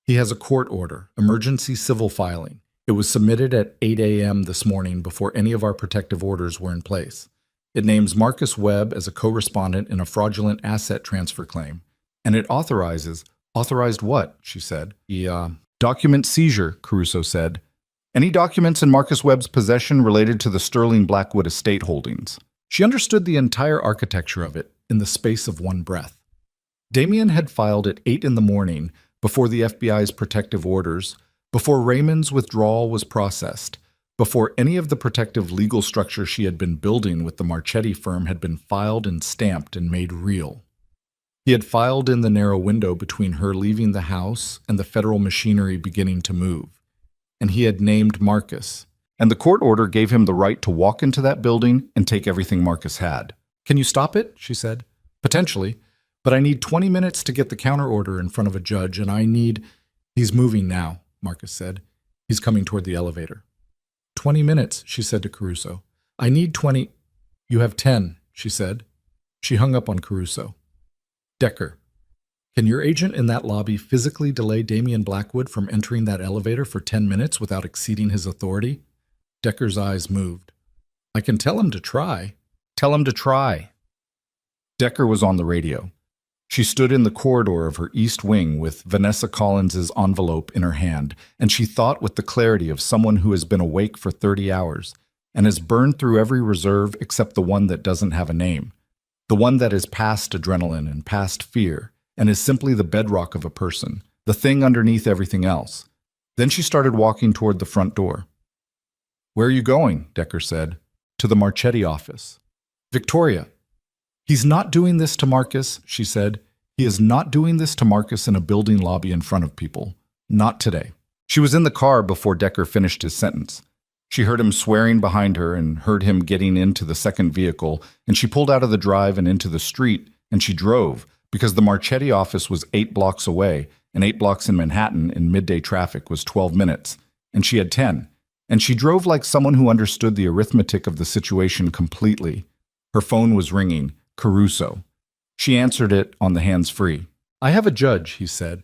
"He has a court order, emergency civil filing. It was submitted at 8 a.m. this morning before any of our protective orders were in place. It names Marcus Webb as a co-respondent in a fraudulent asset transfer claim. And it authorized what?" she said. Document seizure," Caruso said. "Any documents in Marcus Webb's possession related to the Sterling Blackwood estate holdings." She understood the entire architecture of it in the space of one breath. Damien had filed at 8 in the morning, before the FBI's protective orders, before Raymond's withdrawal was processed, before any of the protective legal structure she had been building with the Marchetti firm had been filed and stamped and made real. He had filed in the narrow window between her leaving the house and the federal machinery beginning to move. And he had named Marcus. And the court order gave him the right to walk into that building and take everything Marcus had. "Can you stop it?" she said. "Potentially. But I need 20 minutes to get the counter order in front of a judge, and I need—" "He's moving now," Marcus said. "He's coming toward the elevator." 20 minutes, she said to Caruso. "I need 20. "You have 10, she said. She hung up on Caruso. "Decker, can your agent in that lobby physically delay Damian Blackwood from entering that elevator for 10 minutes without exceeding his authority?" Decker's eyes moved. "I can tell him to try." "Tell him to try." Decker was on the radio. She stood in the corridor of her east wing with Vanessa Collins's envelope in her hand, and she thought with the clarity of someone who has been awake for 30 hours and has burned through every reserve except the one that doesn't have a name, the one that is past adrenaline and past fear, and is simply the bedrock of a person, the thing underneath everything else. Then she started walking toward the front door. "Where are you going?" Decker said. "To the Marchetti office." "Victoria." "He's not doing this to Marcus," she said. "He is not doing this to Marcus in a building lobby in front of people. Not today." She was in the car before Decker finished his sentence. She heard him swearing behind her and heard him getting into the second vehicle, and she pulled out of the drive and into the street, and she drove, because the Marchetti office was 8 blocks away, and 8 blocks in Manhattan in midday traffic was 12 minutes, and she had 10. And she drove like someone who understood the arithmetic of the situation completely. Her phone was ringing. Caruso. She answered it on the hands-free. "I have a judge," he said.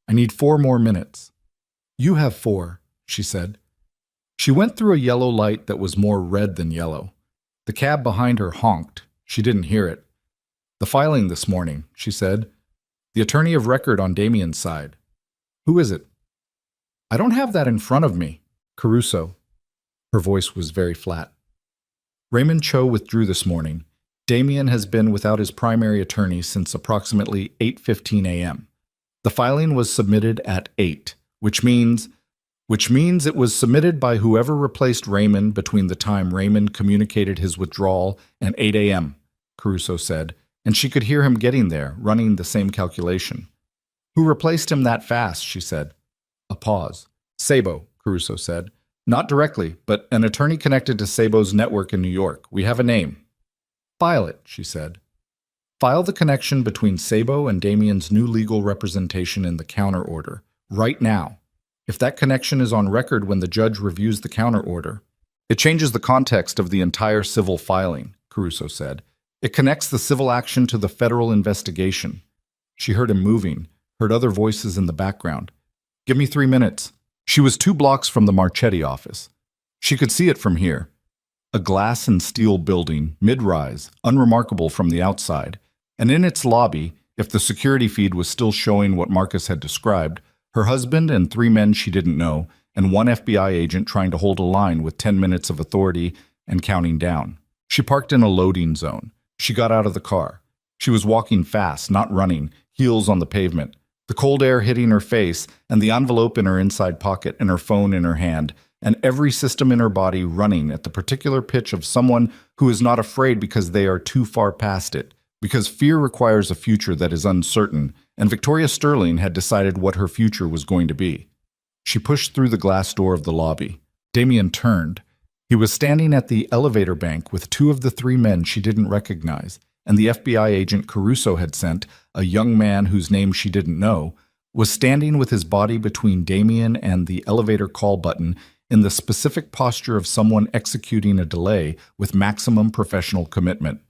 "I need 4 more minutes." "You have 4, she said. She went through a yellow light that was more red than yellow. The cab behind her honked. She didn't hear it. "The filing this morning," she said. "The attorney of record on Damian's side." "Who is it?" "I don't have that in front of me." "Caruso." Her voice was very flat. "Raymond Cho withdrew this morning. Damian has been without his primary attorney since approximately 8:15 a.m. The filing was submitted at 8, which means it was submitted by whoever replaced Raymond between the time Raymond communicated his withdrawal and 8 a.m., Caruso said, and she could hear him getting there, running the same calculation. "Who replaced him that fast?" she said. A pause. "Sabo," Caruso said. "Not directly, but an attorney connected to Sabo's network in New York. We have a name." "File it," she said. "File the connection between Sabo and Damian's new legal representation in the counter order, right now. If that connection is on record when the judge reviews the counter order, it changes the context of the entire civil filing," Caruso said. "It connects the civil action to the federal investigation." She heard him moving, heard other voices in the background. "Give me 3 minutes." She was 2 blocks from the Marchetti office. She could see it from here. A glass and steel building, mid-rise, unremarkable from the outside, and in its lobby, if the security feed was still showing what Marcus had described, her husband and 3 men she didn't know, and 1 FBI agent trying to hold a line with 10 minutes of authority and counting down. She parked in a loading zone. She got out of the car. She was walking fast, not running, heels on the pavement, the cold air hitting her face, and the envelope in her inside pocket and her phone in her hand, and every system in her body running at the particular pitch of someone who is not afraid because they are too far past it, because fear requires a future that is uncertain, and Victoria Sterling had decided what her future was going to be. She pushed through the glass door of the lobby. Damian turned. He was standing at the elevator bank with 2 of the 3 men she didn't recognize, and the FBI agent Caruso had sent, a young man whose name she didn't know, was standing with his body between Damian and the elevator call button in the specific posture of someone executing a delay with maximum professional commitment.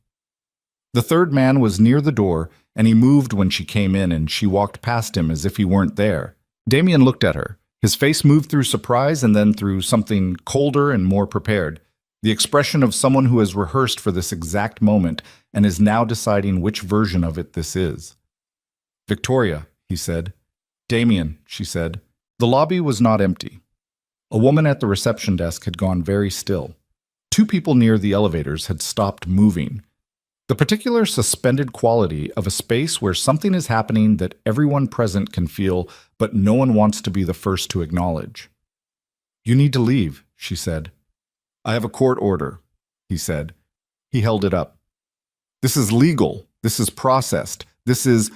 The 3rd man was near the door, and he moved when she came in, and she walked past him as if he weren't there. Damian looked at her. His face moved through surprise and then through something colder and more prepared, the expression of someone who has rehearsed for this exact moment and is now deciding which version of it this is. "Victoria," he said. "Damian," she said. The lobby was not empty. A woman at the reception desk had gone very still. 2 people near the elevators had stopped moving. The particular suspended quality of a space where something is happening that everyone present can feel, but no one wants to be the first to acknowledge. "You need to leave," she said. "I have a court order," he said. He held it up. "This is legal. This is processed. This is,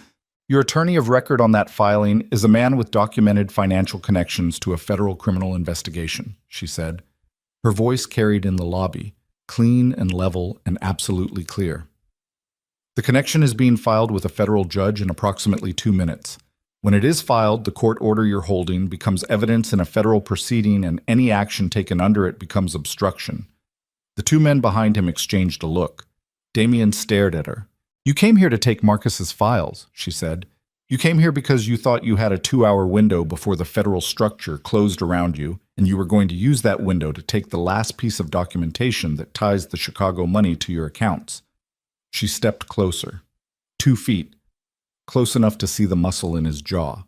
your attorney of record on that filing is a man with documented financial connections to a federal criminal investigation, she said. Her voice carried in the lobby, clean and level and absolutely clear. The connection is being filed with a federal judge in approximately 2 minutes. When it is filed, the court order you're holding becomes evidence in a federal proceeding, and any action taken under it becomes obstruction. The two men behind him exchanged a look. Damien stared at her. You came here to take Marcus's files, she said. You came here because you thought you had a 2-hour window before the federal structure closed around you, and you were going to use that window to take the last piece of documentation that ties the Chicago money to your accounts. She stepped closer. 2 feet. Close enough to see the muscle in his jaw.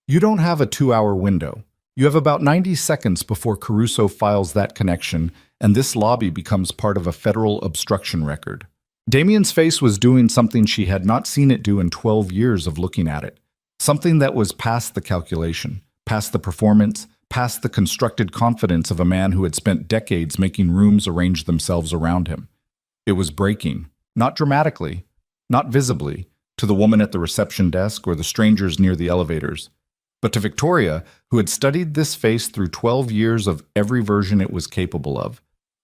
You don't have a 2-hour window. You have about 90 seconds before Caruso files that connection, and this lobby becomes part of a federal obstruction record. Damien's face was doing something she had not seen it do in 12 years of looking at it. Something that was past the calculation, past the performance, past the constructed confidence of a man who had spent decades making rooms arrange themselves around him. It was breaking, not dramatically, not visibly, to the woman at the reception desk or the strangers near the elevators, but to Victoria, who had studied this face through 12 years of every version it was capable of.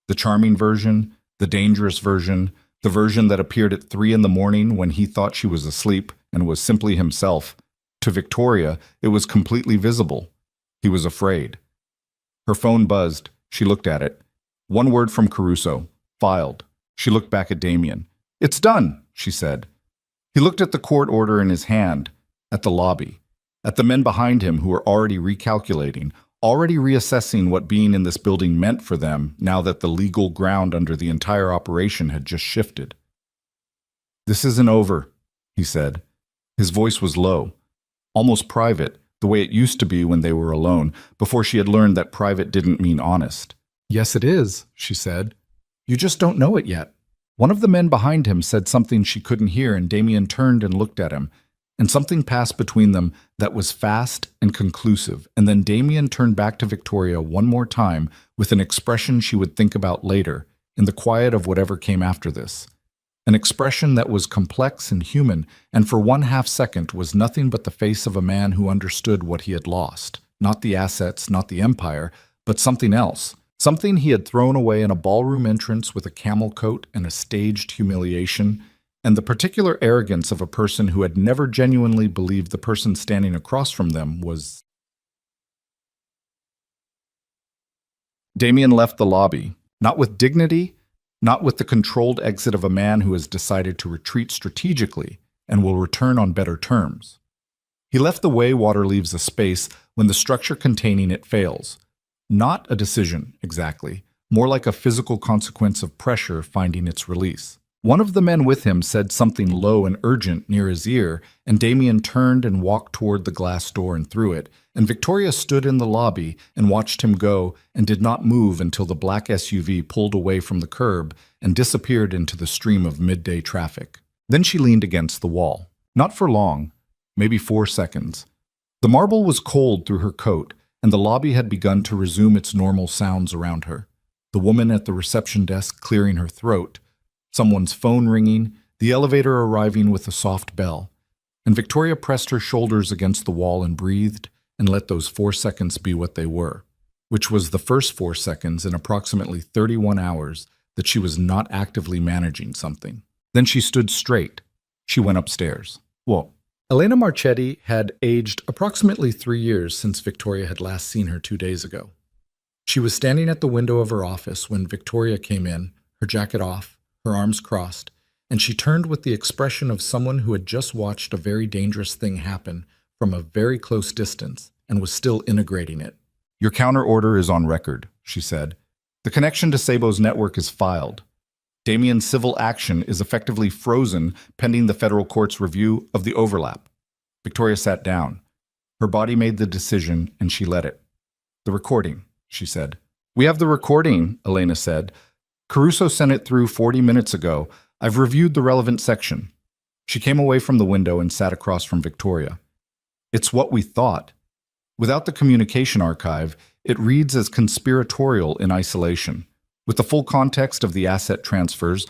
The charming version, the dangerous version, the version that appeared at 3 a.m. when he thought she was asleep and was simply himself. To Victoria, it was completely visible. He was afraid. Her phone buzzed. She looked at it. 1 word from Caruso. Filed. She looked back at Damien. It's done, she said. He looked at the court order in his hand, at the lobby, at the men behind him who were already recalculating, already reassessing what being in this building meant for them now that the legal ground under the entire operation had just shifted. This isn't over, he said. His voice was low, almost private, the way it used to be when they were alone, before she had learned that private didn't mean honest. Yes, it is, she said. You just don't know it yet. One of the men behind him said something she couldn't hear, and Damien turned and looked at him, and something passed between them that was fast and conclusive, and then Damien turned back to Victoria one more time with an expression she would think about later, in the quiet of whatever came after this. An expression that was complex and human, and for 1/2 second was nothing but the face of a man who understood what he had lost. Not the assets, not the empire, but something else. Something he had thrown away in a ballroom entrance with a camel coat and a staged humiliation, and the particular arrogance of a person who had never genuinely believed the person standing across from them was... Damien left the lobby, not with dignity, not with the controlled exit of a man who has decided to retreat strategically and will return on better terms. He left the way water leaves a space when the structure containing it fails. Not a decision, exactly, more like a physical consequence of pressure finding its release. One of the men with him said something low and urgent near his ear, and Damien turned and walked toward the glass door and through it, and Victoria stood in the lobby and watched him go and did not move until the black SUV pulled away from the curb and disappeared into the stream of midday traffic. Then she leaned against the wall. Not for long, maybe 4 seconds. The marble was cold through her coat, and the lobby had begun to resume its normal sounds around her. The woman at the reception desk clearing her throat, someone's phone ringing, the elevator arriving with a soft bell. And Victoria pressed her shoulders against the wall and breathed and let those 4 seconds be what they were, which was the first 4 seconds in approximately 31 hours that she was not actively managing something. Then she stood straight. She went upstairs. Well, Elena Marchetti had aged approximately 3 years since Victoria had last seen her 2 days ago. She was standing at the window of her office when Victoria came in, her jacket off, her arms crossed, and she turned with the expression of someone who had just watched a very dangerous thing happen from a very close distance and was still integrating it. Your counter order is on record, she said. The connection to Sabo's network is filed. Damien's civil action is effectively frozen pending the federal court's review of the overlap. Victoria sat down. Her body made the decision, and she let it. The recording, she said. We have the recording, Elena said. Caruso sent it through 40 minutes ago. I've reviewed the relevant section. She came away from the window and sat across from Victoria. It's what we thought. Without the communication archive, it reads as conspiratorial in isolation. With the full context of the asset transfers,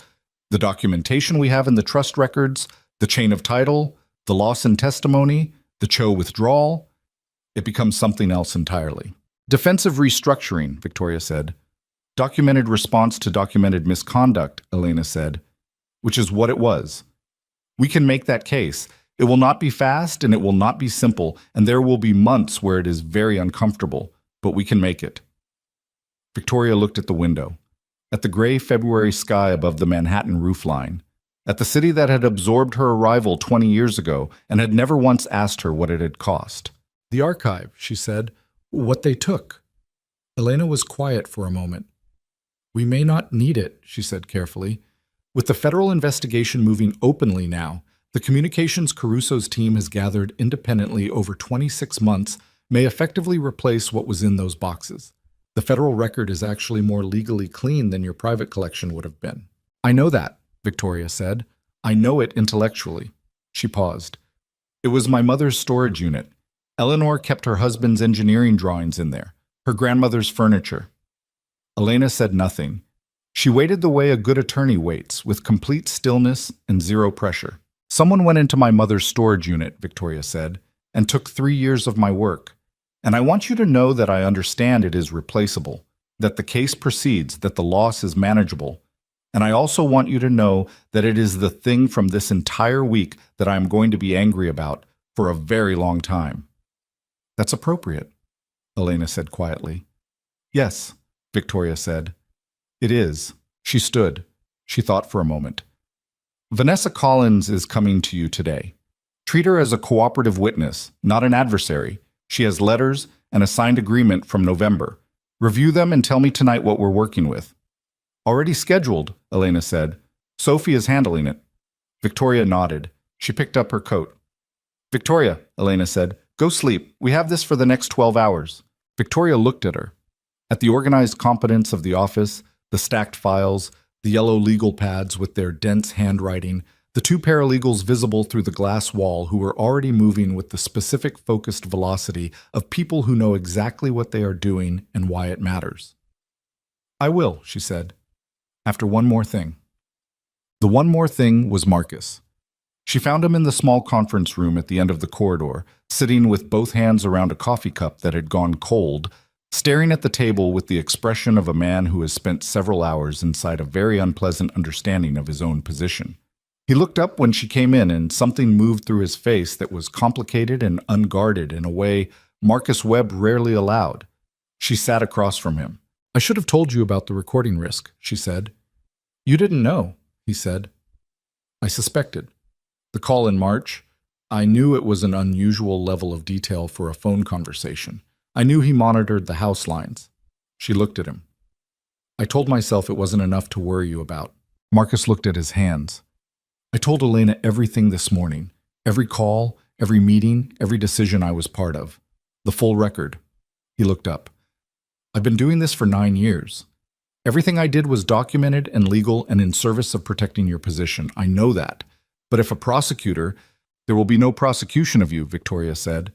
the documentation we have in the trust records, The chain of title, the loss in testimony, the Cho withdrawal, it becomes something else entirely. Defensive restructuring, Victoria said. Documented response to documented misconduct, Elena said, which is what it was. We can make that case. It will not be fast and it will not be simple, and there will be months where it is very uncomfortable, but we can make it. Victoria looked at the window, at the gray February sky above the Manhattan roofline, at the city that had absorbed her arrival 20 years ago and had never once asked her what it had cost. The archive, she said, what they took. Elena was quiet for a moment. We may not need it, she said carefully. With the federal investigation moving openly now, the communications Caruso's team has gathered independently over 26 months may effectively replace what was in those boxes. The federal record is actually more legally clean than your private collection would have been. I know that, Victoria said. I know it intellectually. She paused. It was my mother's storage unit. Eleanor kept her husband's engineering drawings in there, her grandmother's furniture. Elena said nothing. She waited the way a good attorney waits, with complete stillness and zero pressure. Someone went into my mother's storage unit, Victoria said, and took 3 years of my work. And I want you to know that I understand it is replaceable, that the case proceeds, that the loss is manageable. And I also want you to know that it is the thing from this entire week that I am going to be angry about for a very long time. That's appropriate, Elena said quietly. Yes, Victoria said. It is. She stood. She thought for a moment. Vanessa Collins is coming to you today. Treat her as a cooperative witness, not an adversary. She has letters and a signed agreement from November. Review them and tell me tonight what we're working with. Already scheduled, Elena said. Sophie is handling it. Victoria nodded. She picked up her coat. Victoria, Elena said, go sleep. We have this for the next 12 hours. Victoria looked at her. At the organized competence of the office, the stacked files, the yellow legal pads with their dense handwriting, the two paralegals visible through the glass wall who were already moving with the specific focused velocity of people who know exactly what they are doing and why it matters. I will, she said, after one more thing. The one more thing was Marcus. She found him in the small conference room at the end of the corridor, sitting with both hands around a coffee cup that had gone cold, staring at the table with the expression of a man who has spent several hours inside a very unpleasant understanding of his own position. He looked up when she came in, and something moved through his face that was complicated and unguarded in a way Marcus Webb rarely allowed. She sat across from him. I should have told you about the recording risk, she said. You didn't know, he said. I suspected. The call in March, I knew it was an unusual level of detail for a phone conversation. I knew he monitored the house lines. She looked at him. I told myself it wasn't enough to worry you about. Marcus looked at his hands. I told Elena everything this morning. Every call, every meeting, every decision I was part of. The full record. He looked up. I've been doing this for 9 years. Everything I did was documented and legal and in service of protecting your position. I know that. But if a prosecutor, there will be no prosecution of you, Victoria said.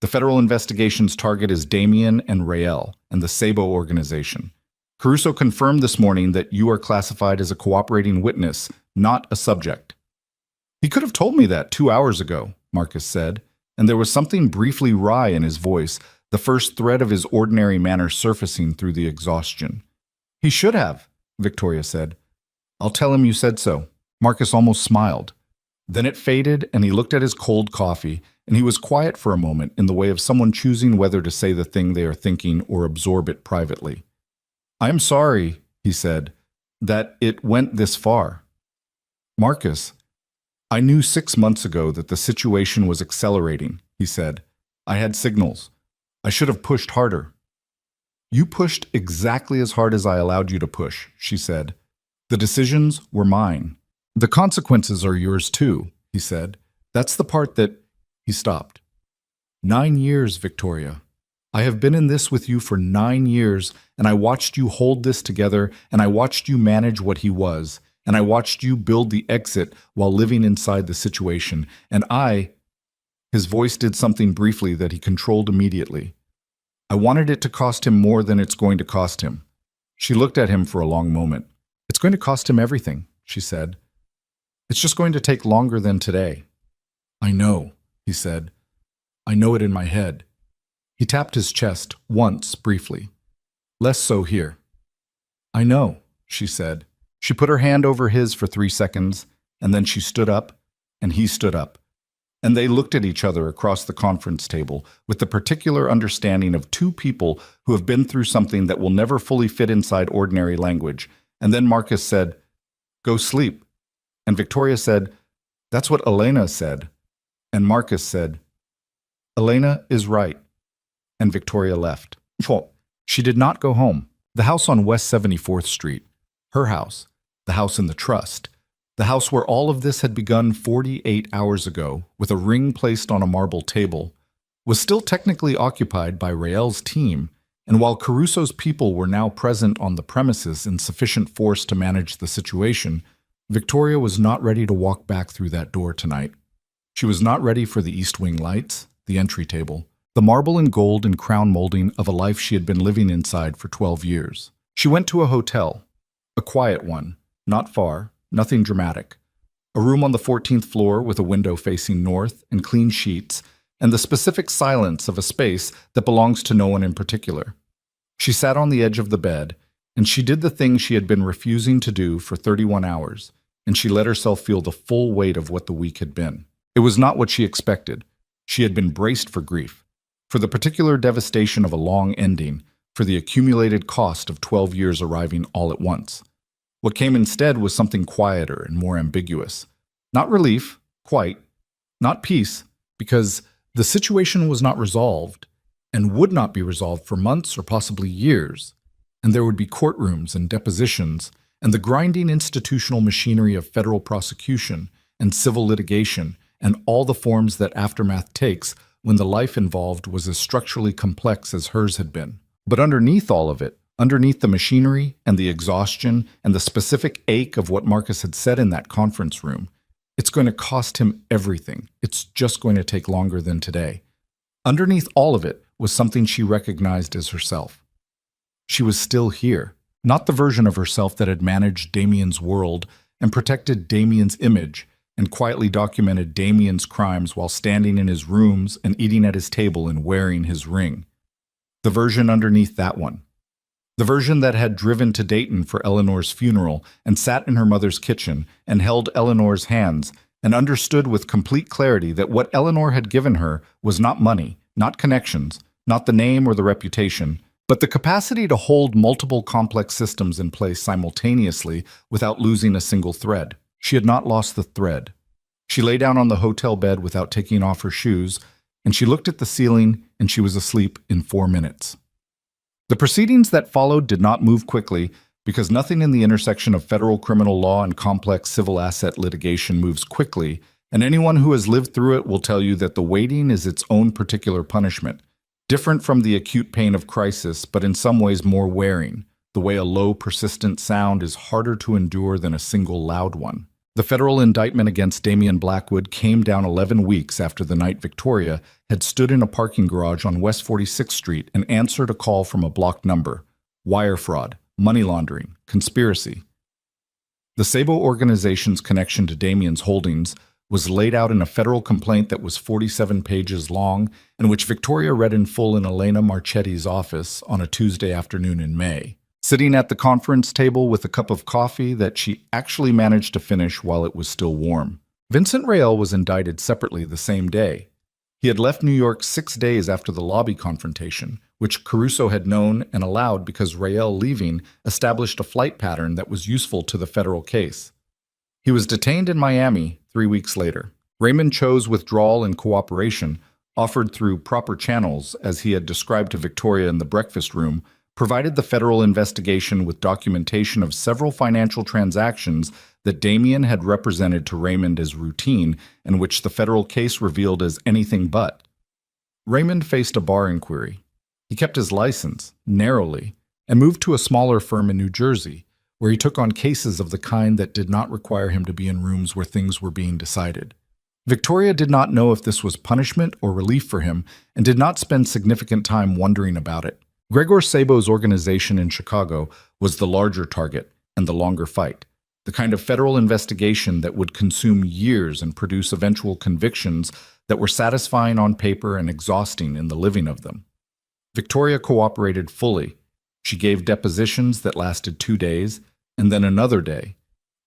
The federal investigation's target is Damien and Rael and the Sabo organization. Caruso confirmed this morning that you are classified as a cooperating witness, not a subject. He could have told me that 2 hours ago, Marcus said, and there was something briefly wry in his voice, the first thread of his ordinary manner surfacing through the exhaustion. He should have, Victoria said. I'll tell him you said so. Marcus almost smiled. Then it faded, and he looked at his cold coffee, and he was quiet for a moment in the way of someone choosing whether to say the thing they are thinking or absorb it privately. I am sorry, he said, that it went this far. Marcus, I knew 6 months ago that the situation was accelerating, he said. I had signals. I should have pushed harder. You pushed exactly as hard as I allowed you to push, she said. The decisions were mine. The consequences are yours too, he said. That's the part that... He stopped. 9 years, Victoria. I have been in this with you for 9 years, and I watched you hold this together, and I watched you manage what he was, and I watched you build the exit while living inside the situation, and I... His voice did something briefly that he controlled immediately. I wanted it to cost him more than it's going to cost him. She looked at him for a long moment. It's going to cost him everything, she said. It's just going to take longer than today. I know, he said. I know it in my head. He tapped his chest once, briefly. Less so here. I know, she said. She put her hand over his for 3 seconds, and then she stood up, and he stood up. And they looked at each other across the conference table with the particular understanding of two people who have been through something that will never fully fit inside ordinary language. And then Marcus said, "Go sleep." And Victoria said, "That's what Elena said." And Marcus said, "Elena is right." And Victoria left. She did not go home. The house on West 74th Street, her house, the house in the trust, the house where all of this had begun 48 hours ago with a ring placed on a marble table, was still technically occupied by Rael's team, and while Caruso's people were now present on the premises in sufficient force to manage the situation, Victoria was not ready to walk back through that door tonight. She was not ready for the East Wing lights, the entry table, the marble and gold and crown molding of a life she had been living inside for 12 years. She went to a hotel, a quiet one, not far, nothing dramatic. A room on the 14th floor with a window facing north and clean sheets, and the specific silence of a space that belongs to no one in particular. She sat on the edge of the bed, and she did the thing she had been refusing to do for 31 hours, and she let herself feel the full weight of what the week had been. It was not what she expected. She had been braced for grief, for the particular devastation of a long ending, for the accumulated cost of 12 years arriving all at once. What came instead was something quieter and more ambiguous. Not relief, quite. Not peace, because the situation was not resolved, and would not be resolved for months or possibly years, and there would be courtrooms and depositions, and the grinding institutional machinery of federal prosecution and civil litigation, and all the forms that aftermath takes when the life involved was as structurally complex as hers had been. But underneath all of it, underneath the machinery and the exhaustion and the specific ache of what Marcus had said in that conference room, it's going to cost him everything. It's just going to take longer than today. Underneath all of it was something she recognized as herself. She was still here, not the version of herself that had managed Damien's world and protected Damien's image and quietly documented Damien's crimes while standing in his rooms and eating at his table and wearing his ring. The version underneath that one. The version that had driven to Dayton for Eleanor's funeral and sat in her mother's kitchen and held Eleanor's hands and understood with complete clarity that what Eleanor had given her was not money, not connections, not the name or the reputation, but the capacity to hold multiple complex systems in place simultaneously without losing a single thread. She had not lost the thread. She lay down on the hotel bed without taking off her shoes, and she looked at the ceiling, and she was asleep in 4 minutes. The proceedings that followed did not move quickly because nothing in the intersection of federal criminal law and complex civil asset litigation moves quickly, and anyone who has lived through it will tell you that the waiting is its own particular punishment, different from the acute pain of crisis, but in some ways more wearing, the way a low, persistent sound is harder to endure than a single loud one. The federal indictment against Damien Blackwood came down 11 weeks after the night Victoria had stood in a parking garage on West 46th Street and answered a call from a blocked number. Wire fraud, money laundering, conspiracy. The Sabo organization's connection to Damien's holdings was laid out in a federal complaint that was 47 pages long and which Victoria read in full in Elena Marchetti's office on a Tuesday afternoon in May, sitting at the conference table with a cup of coffee that she actually managed to finish while it was still warm. Vincent Rael was indicted separately the same day. He had left New York 6 days after the lobby confrontation, which Caruso had known and allowed because Rael leaving established a flight pattern that was useful to the federal case. He was detained in Miami 3 weeks later. Raymond chose withdrawal and cooperation, offered through proper channels, as he had described to Victoria in the breakfast room, provided the federal investigation with documentation of several financial transactions that Damien had represented to Raymond as routine and which the federal case revealed as anything but. Raymond faced a bar inquiry. He kept his license, narrowly, and moved to a smaller firm in New Jersey, where he took on cases of the kind that did not require him to be in rooms where things were being decided. Victoria did not know if this was punishment or relief for him and did not spend significant time wondering about it. Gregor Sabo's organization in Chicago was the larger target and the longer fight. the kind of federal investigation that would consume years and produce eventual convictions that were satisfying on paper and exhausting in the living of them. Victoria cooperated fully. She gave depositions that lasted 2 days, and then another day,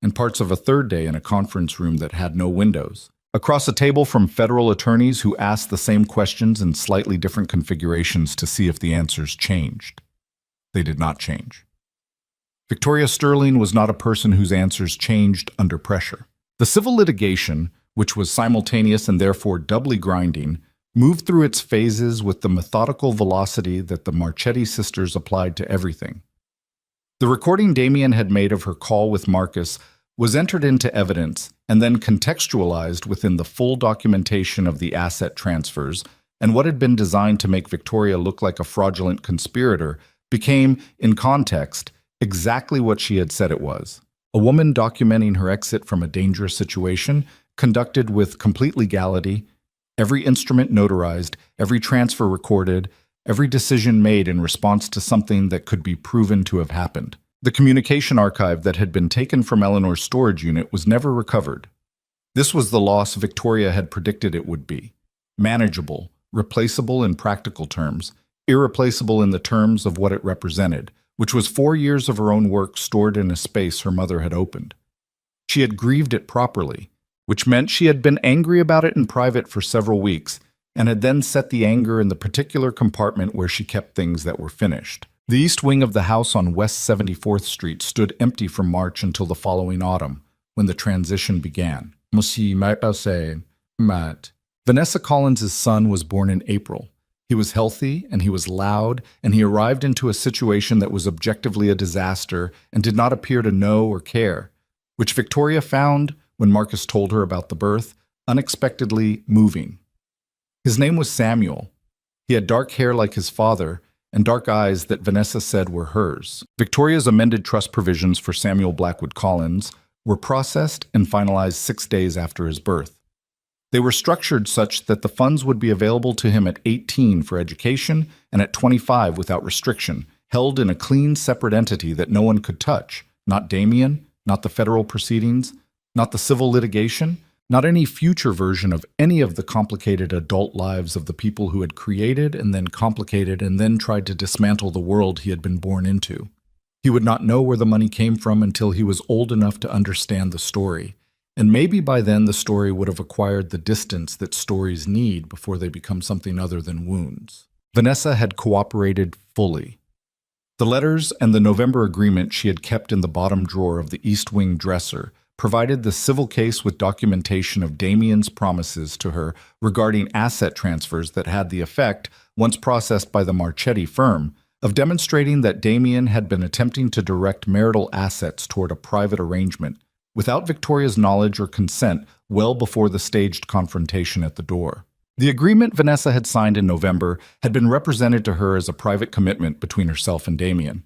and parts of a third day in a conference room that had no windows. Across a table from federal attorneys who asked the same questions in slightly different configurations to see if the answers changed. They did not change. Victoria Sterling was not a person whose answers changed under pressure. The civil litigation, which was simultaneous and therefore doubly grinding, moved through its phases with the methodical velocity that the Marchetti sisters applied to everything. The recording Damien had made of her call with Marcus was entered into evidence and then contextualized within the full documentation of the asset transfers, and what had been designed to make Victoria look like a fraudulent conspirator became, in context, exactly what she had said it was. A woman documenting her exit from a dangerous situation, conducted with complete legality, every instrument notarized, every transfer recorded, every decision made in response to something that could be proven to have happened. The communication archive that had been taken from Eleanor's storage unit was never recovered. This was the loss Victoria had predicted it would be. Manageable, replaceable in practical terms, irreplaceable in the terms of what it represented, which was 4 years of her own work stored in a space her mother had opened. She had grieved it properly, which meant she had been angry about it in private for several weeks, and had then set the anger in the particular compartment where she kept things that were finished. The east wing of the house on West 74th Street stood empty from March until the following autumn, when the transition began. Vanessa Collins' son was born in April. He was healthy, and he was loud, and he arrived into a situation that was objectively a disaster and did not appear to know or care, which Victoria found, when Marcus told her about the birth, unexpectedly moving. His name was Samuel. He had dark hair like his father, and dark eyes that Vanessa said were hers. Victoria's amended trust provisions for Samuel Blackwood Collins were processed and finalized 6 days after his birth. They were structured such that the funds would be available to him at 18 for education and at 25 without restriction, held in a clean, separate entity that no one could touch, not Damien, not the federal proceedings, not the civil litigation, not any future version of any of the complicated adult lives of the people who had created and then complicated and then tried to dismantle the world he had been born into. He would not know where the money came from until he was old enough to understand the story, and maybe by then the story would have acquired the distance that stories need before they become something other than wounds. Vanessa had cooperated fully. The letters and the November agreement she had kept in the bottom drawer of the East Wing dresser provided the civil case with documentation of Damien's promises to her regarding asset transfers that had the effect, once processed by the Marchetti firm, of demonstrating that Damien had been attempting to direct marital assets toward a private arrangement, without Victoria's knowledge or consent, well before the staged confrontation at the door. The agreement Vanessa had signed in November had been represented to her as a private commitment between herself and Damien.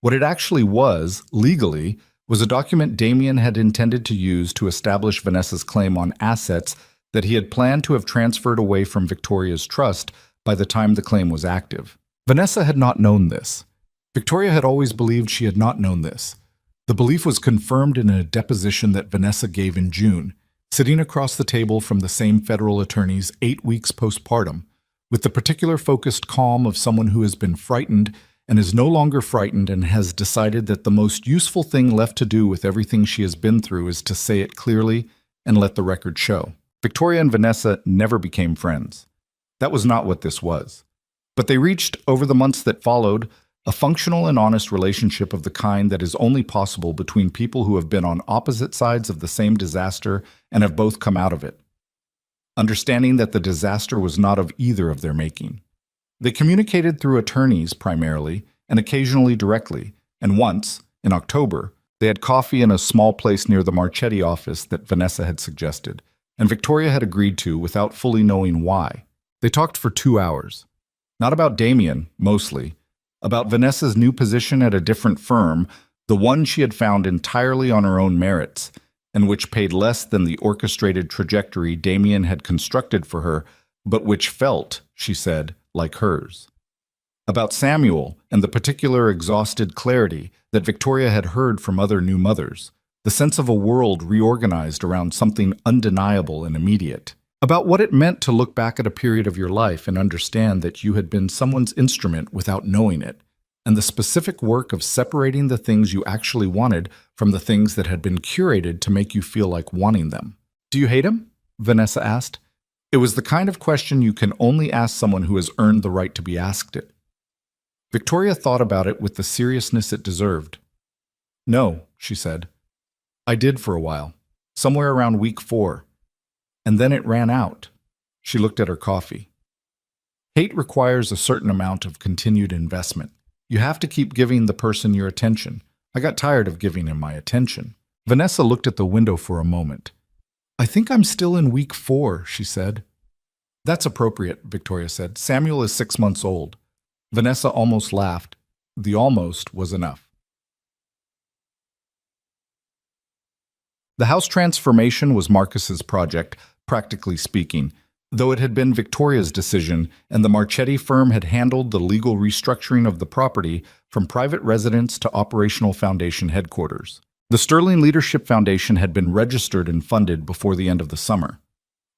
What it actually was, legally, was a document Damien had intended to use to establish Vanessa's claim on assets that he had planned to have transferred away from Victoria's trust by the time the claim was active. Vanessa had not known this. Victoria had always believed she had not known this. The belief was confirmed in a deposition that Vanessa gave in June, sitting across the table from the same federal attorneys 8 weeks postpartum, with the particular focused calm of someone who has been frightened and is no longer frightened and has decided that the most useful thing left to do with everything she has been through is to say it clearly and let the record show. Victoria and Vanessa never became friends. That was not what this was. But they reached, over the months that followed, a functional and honest relationship of the kind that is only possible between people who have been on opposite sides of the same disaster and have both come out of it, understanding that the disaster was not of either of their making. They communicated through attorneys primarily, and occasionally directly, and once, in October, they had coffee in a small place near the Marchetti office that Vanessa had suggested, and Victoria had agreed to without fully knowing why. They talked for 2 hours. Not about Damien, mostly, about Vanessa's new position at a different firm, the one she had found entirely on her own merits, and which paid less than the orchestrated trajectory Damien had constructed for her, but which felt, she said, like hers. About Samuel and the particular exhausted clarity that Victoria had heard from other new mothers, the sense of a world reorganized around something undeniable and immediate, about what it meant to look back at a period of your life and understand that you had been someone's instrument without knowing it, and the specific work of separating the things you actually wanted from the things that had been curated to make you feel like wanting them. "Do you hate him?" Vanessa asked. It was the kind of question you can only ask someone who has earned the right to be asked it. Victoria thought about it with the seriousness it deserved. "No," she said. "I did for a while, somewhere around week 4. And then it ran out." She looked at her coffee. "Hate requires a certain amount of continued investment. You have to keep giving the person your attention. I got tired of giving him my attention." Vanessa looked at the window for a moment. "I think I'm still in week 4, she said. "That's appropriate," Victoria said. "Samuel is 6 months old." Vanessa almost laughed. The almost was enough. The house transformation was Marcus's project, practically speaking, though it had been Victoria's decision, and the Marchetti firm had handled the legal restructuring of the property from private residence to operational foundation headquarters. The Sterling Leadership Foundation had been registered and funded before the end of the summer.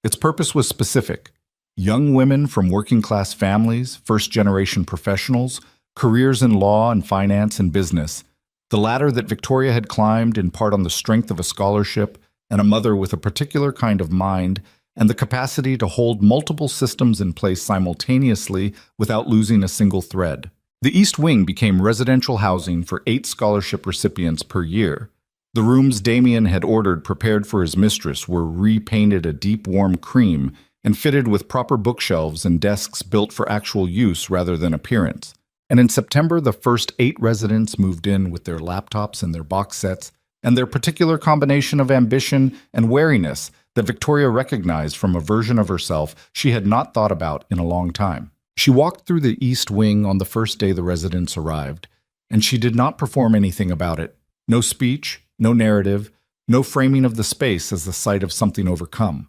Its purpose was specific: young women from working-class families, first-generation professionals, careers in law and finance and business, the latter that Victoria had climbed in part on the strength of a scholarship and a mother with a particular kind of mind and the capacity to hold multiple systems in place simultaneously without losing a single thread. The East Wing became residential housing for 8 scholarship recipients per year. The rooms Damien had ordered prepared for his mistress were repainted a deep warm cream and fitted with proper bookshelves and desks built for actual use rather than appearance. And in September, the first 8 residents moved in with their laptops and their box sets and their particular combination of ambition and wariness that Victoria recognized from a version of herself she had not thought about in a long time. She walked through the East Wing on the first day the residents arrived, and she did not perform anything about it. No speech, no narrative, no framing of the space as the site of something overcome.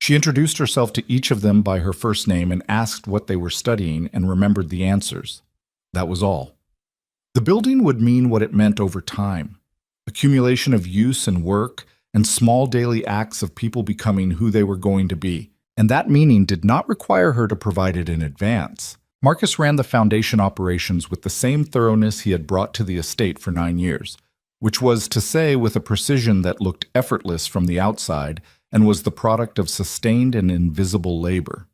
She introduced herself to each of them by her first name and asked what they were studying and remembered the answers. That was all. The building would mean what it meant over time: accumulation of use and work, and small daily acts of people becoming who they were going to be. And that meaning did not require her to provide it in advance. Marcus ran the foundation operations with the same thoroughness he had brought to the estate for 9 years, which was to say with a precision that looked effortless from the outside and was the product of sustained and invisible labor.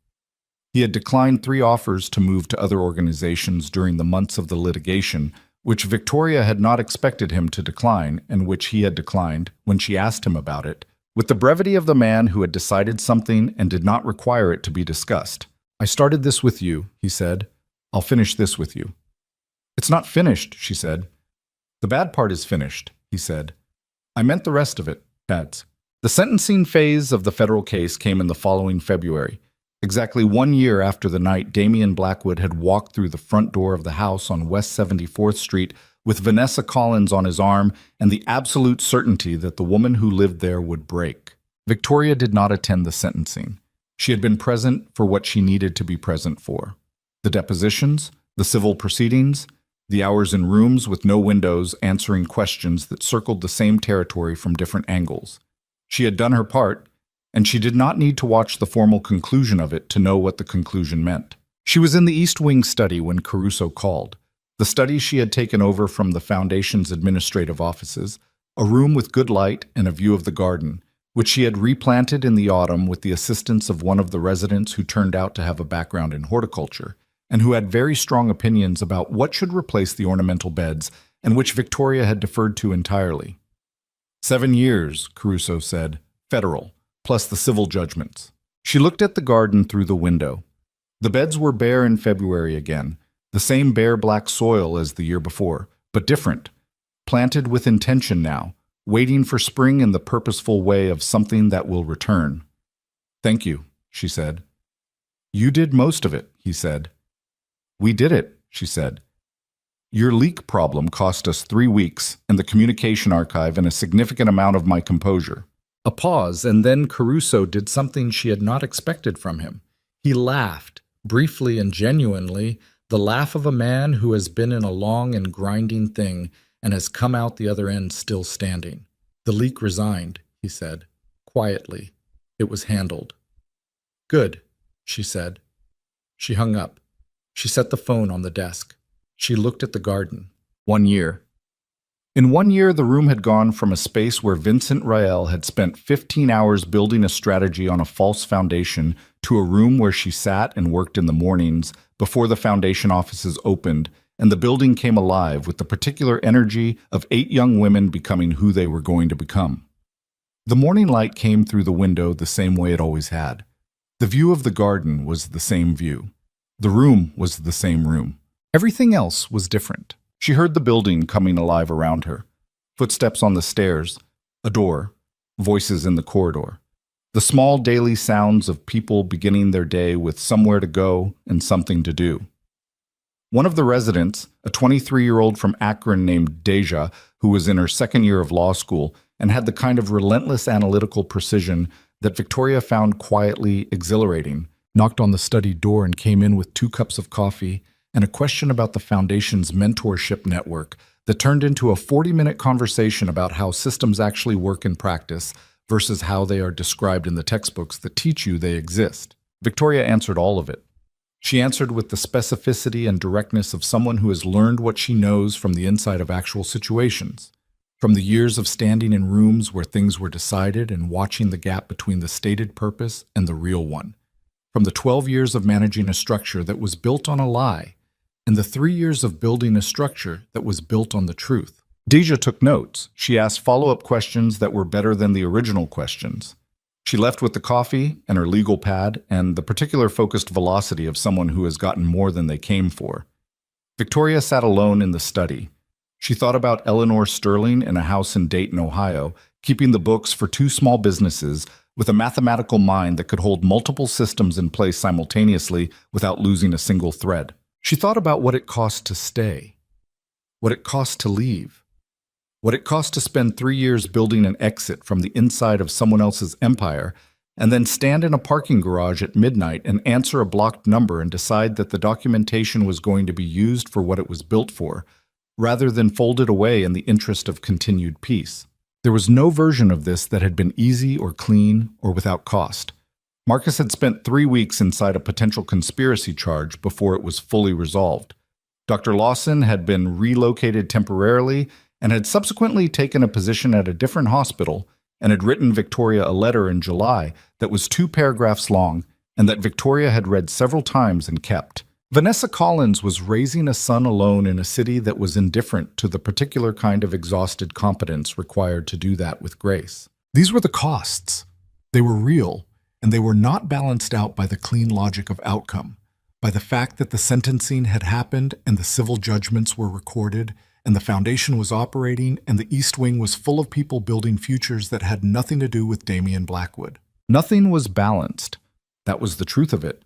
He had declined 3 offers to move to other organizations during the months of the litigation, which Victoria had not expected him to decline, and which he had declined when she asked him about it, with the brevity of the man who had decided something and did not require it to be discussed. "I started this with you," he said. "I'll finish this with you." "It's not finished," she said. "The bad part is finished," he said. "I meant the rest of it, Pads." The sentencing phase of the federal case came in the following February, exactly 1 year after the night Damien Blackwood had walked through the front door of the house on West 74th Street with Vanessa Collins on his arm and the absolute certainty that the woman who lived there would break. Victoria did not attend the sentencing. She had been present for what she needed to be present for: the depositions, the civil proceedings, the hours in rooms with no windows answering questions that circled the same territory from different angles. She had done her part, and she did not need to watch the formal conclusion of it to know what the conclusion meant. She was in the East Wing study when Caruso called, the study she had taken over from the Foundation's administrative offices, a room with good light and a view of the garden, which she had replanted in the autumn with the assistance of one of the residents who turned out to have a background in horticulture, and who had very strong opinions about what should replace the ornamental beds, and which Victoria had deferred to entirely. 7 years, Caruso said, federal, plus the civil judgments. She looked at the garden through the window. The beds were bare in February again, the same bare black soil as the year before, but different, planted with intention now, waiting for spring in the purposeful way of something that will return. "Thank you," she said. "You did most of it," he said. "We did it," she said. "Your leak problem cost us 3 weeks and the communication archive and a significant amount of my composure." A pause, and then Caruso did something she had not expected from him. He laughed, briefly and genuinely, the laugh of a man who has been in a long and grinding thing and has come out the other end still standing. The leak resigned, he said, quietly. It was handled. Good, she said. She hung up. She set the phone on the desk. She looked at the garden. 1 year. In 1 year, the room had gone from a space where Vincent Rael had spent 15 hours building a strategy on a false foundation to a room where she sat and worked in the mornings before the foundation offices opened and the building came alive with the particular energy of 8 young women becoming who they were going to become. The morning light came through the window the same way it always had. The view of the garden was the same view. The room was the same room. Everything else was different. She heard the building coming alive around her. Footsteps on the stairs, a door, voices in the corridor. The small daily sounds of people beginning their day with somewhere to go and something to do. One of the residents, a 23-year-old from Akron named Deja, who was in her second year of law school and had the kind of relentless analytical precision that Victoria found quietly exhilarating, knocked on the study door and came in with 2 cups of coffee and a question about the Foundation's mentorship network that turned into a 40-minute conversation about how systems actually work in practice versus how they are described in the textbooks that teach you they exist. Victoria answered all of it. She answered with the specificity and directness of someone who has learned what she knows from the inside of actual situations, from the years of standing in rooms where things were decided and watching the gap between the stated purpose and the real one, from the 12 years of managing a structure that was built on a lie, and the 3 years of building a structure that was built on the truth. Deja took notes. She asked follow-up questions that were better than the original questions. She left with the coffee and her legal pad and the particular focused velocity of someone who has gotten more than they came for. Victoria sat alone in the study. She thought about Eleanor Sterling in a house in Dayton, Ohio, keeping the books for 2 small businesses with a mathematical mind that could hold multiple systems in place simultaneously without losing a single thread. She thought about what it cost to stay, what it cost to leave, what it cost to spend 3 years building an exit from the inside of someone else's empire, and then stand in a parking garage at midnight and answer a blocked number and decide that the documentation was going to be used for what it was built for, rather than folded away in the interest of continued peace. There was no version of this that had been easy or clean or without cost. Marcus had spent 3 weeks inside a potential conspiracy charge before it was fully resolved. Dr. Lawson had been relocated temporarily and had subsequently taken a position at a different hospital and had written Victoria a letter in July that was 2 paragraphs long and that Victoria had read several times and kept. Vanessa Collins was raising a son alone in a city that was indifferent to the particular kind of exhausted competence required to do that with grace. These were the costs. They were real, and they were not balanced out by the clean logic of outcome, by the fact that the sentencing had happened and the civil judgments were recorded, and the Foundation was operating, and the East Wing was full of people building futures that had nothing to do with Damian Blackwood. Nothing was balanced. That was the truth of it.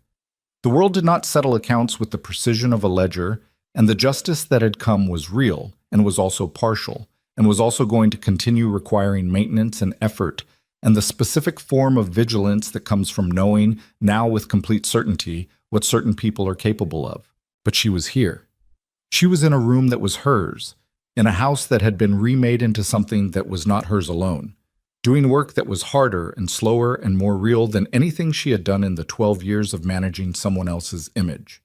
The world did not settle accounts with the precision of a ledger, and the justice that had come was real, and was also partial, and was also going to continue requiring maintenance and effort, and the specific form of vigilance that comes from knowing, now with complete certainty, what certain people are capable of. But she was here. She was in a room that was hers, in a house that had been remade into something that was not hers alone, doing work that was harder and slower and more real than anything she had done in the 12 years of managing someone else's image.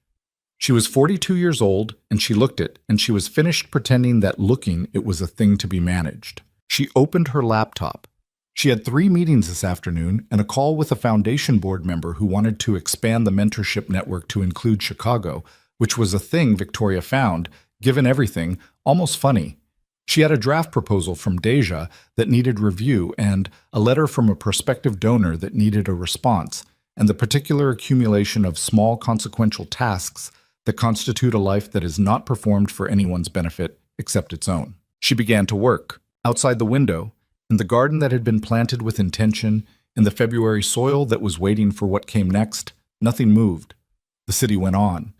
She was 42 years old, and she looked it, and she was finished pretending that looking it was a thing to be managed. She opened her laptop. She had 3 meetings this afternoon and a call with a Foundation board member who wanted to expand the mentorship network to include Chicago, which was a thing Victoria found, given everything, almost funny. She had a draft proposal from Deja that needed review and a letter from a prospective donor that needed a response, and the particular accumulation of small consequential tasks that constitute a life that is not performed for anyone's benefit except its own. She began to work. Outside the window, in the garden that had been planted with intention, in the February soil that was waiting for what came next, nothing moved. The city went on.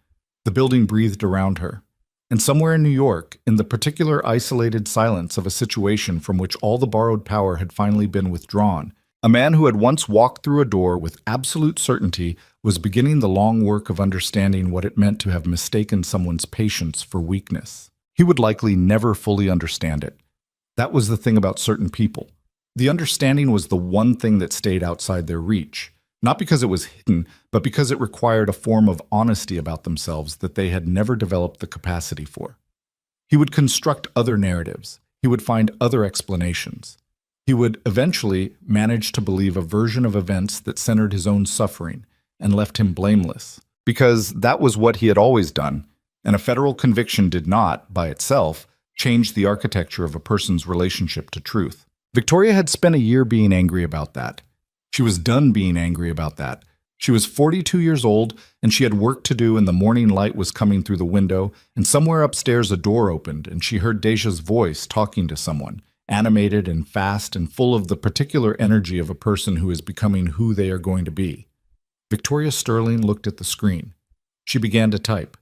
The building breathed around her. And somewhere in New York, in the particular isolated silence of a situation from which all the borrowed power had finally been withdrawn, a man who had once walked through a door with absolute certainty was beginning the long work of understanding what it meant to have mistaken someone's patience for weakness. He would likely never fully understand it. That was the thing about certain people. The understanding was the one thing that stayed outside their reach, not because it was hidden, but because it required a form of honesty about themselves that they had never developed the capacity for. He would construct other narratives. He would find other explanations. He would eventually manage to believe a version of events that centered his own suffering and left him blameless, because that was what he had always done, and a federal conviction did not, by itself, change the architecture of a person's relationship to truth. Victoria had spent a year being angry about that. She was done being angry about that. She was 42 years old, and she had work to do, and the morning light was coming through the window, and somewhere upstairs a door opened, and she heard Deja's voice talking to someone, animated and fast and full of the particular energy of a person who is becoming who they are going to be. Victoria Sterling looked at the screen. She began to type.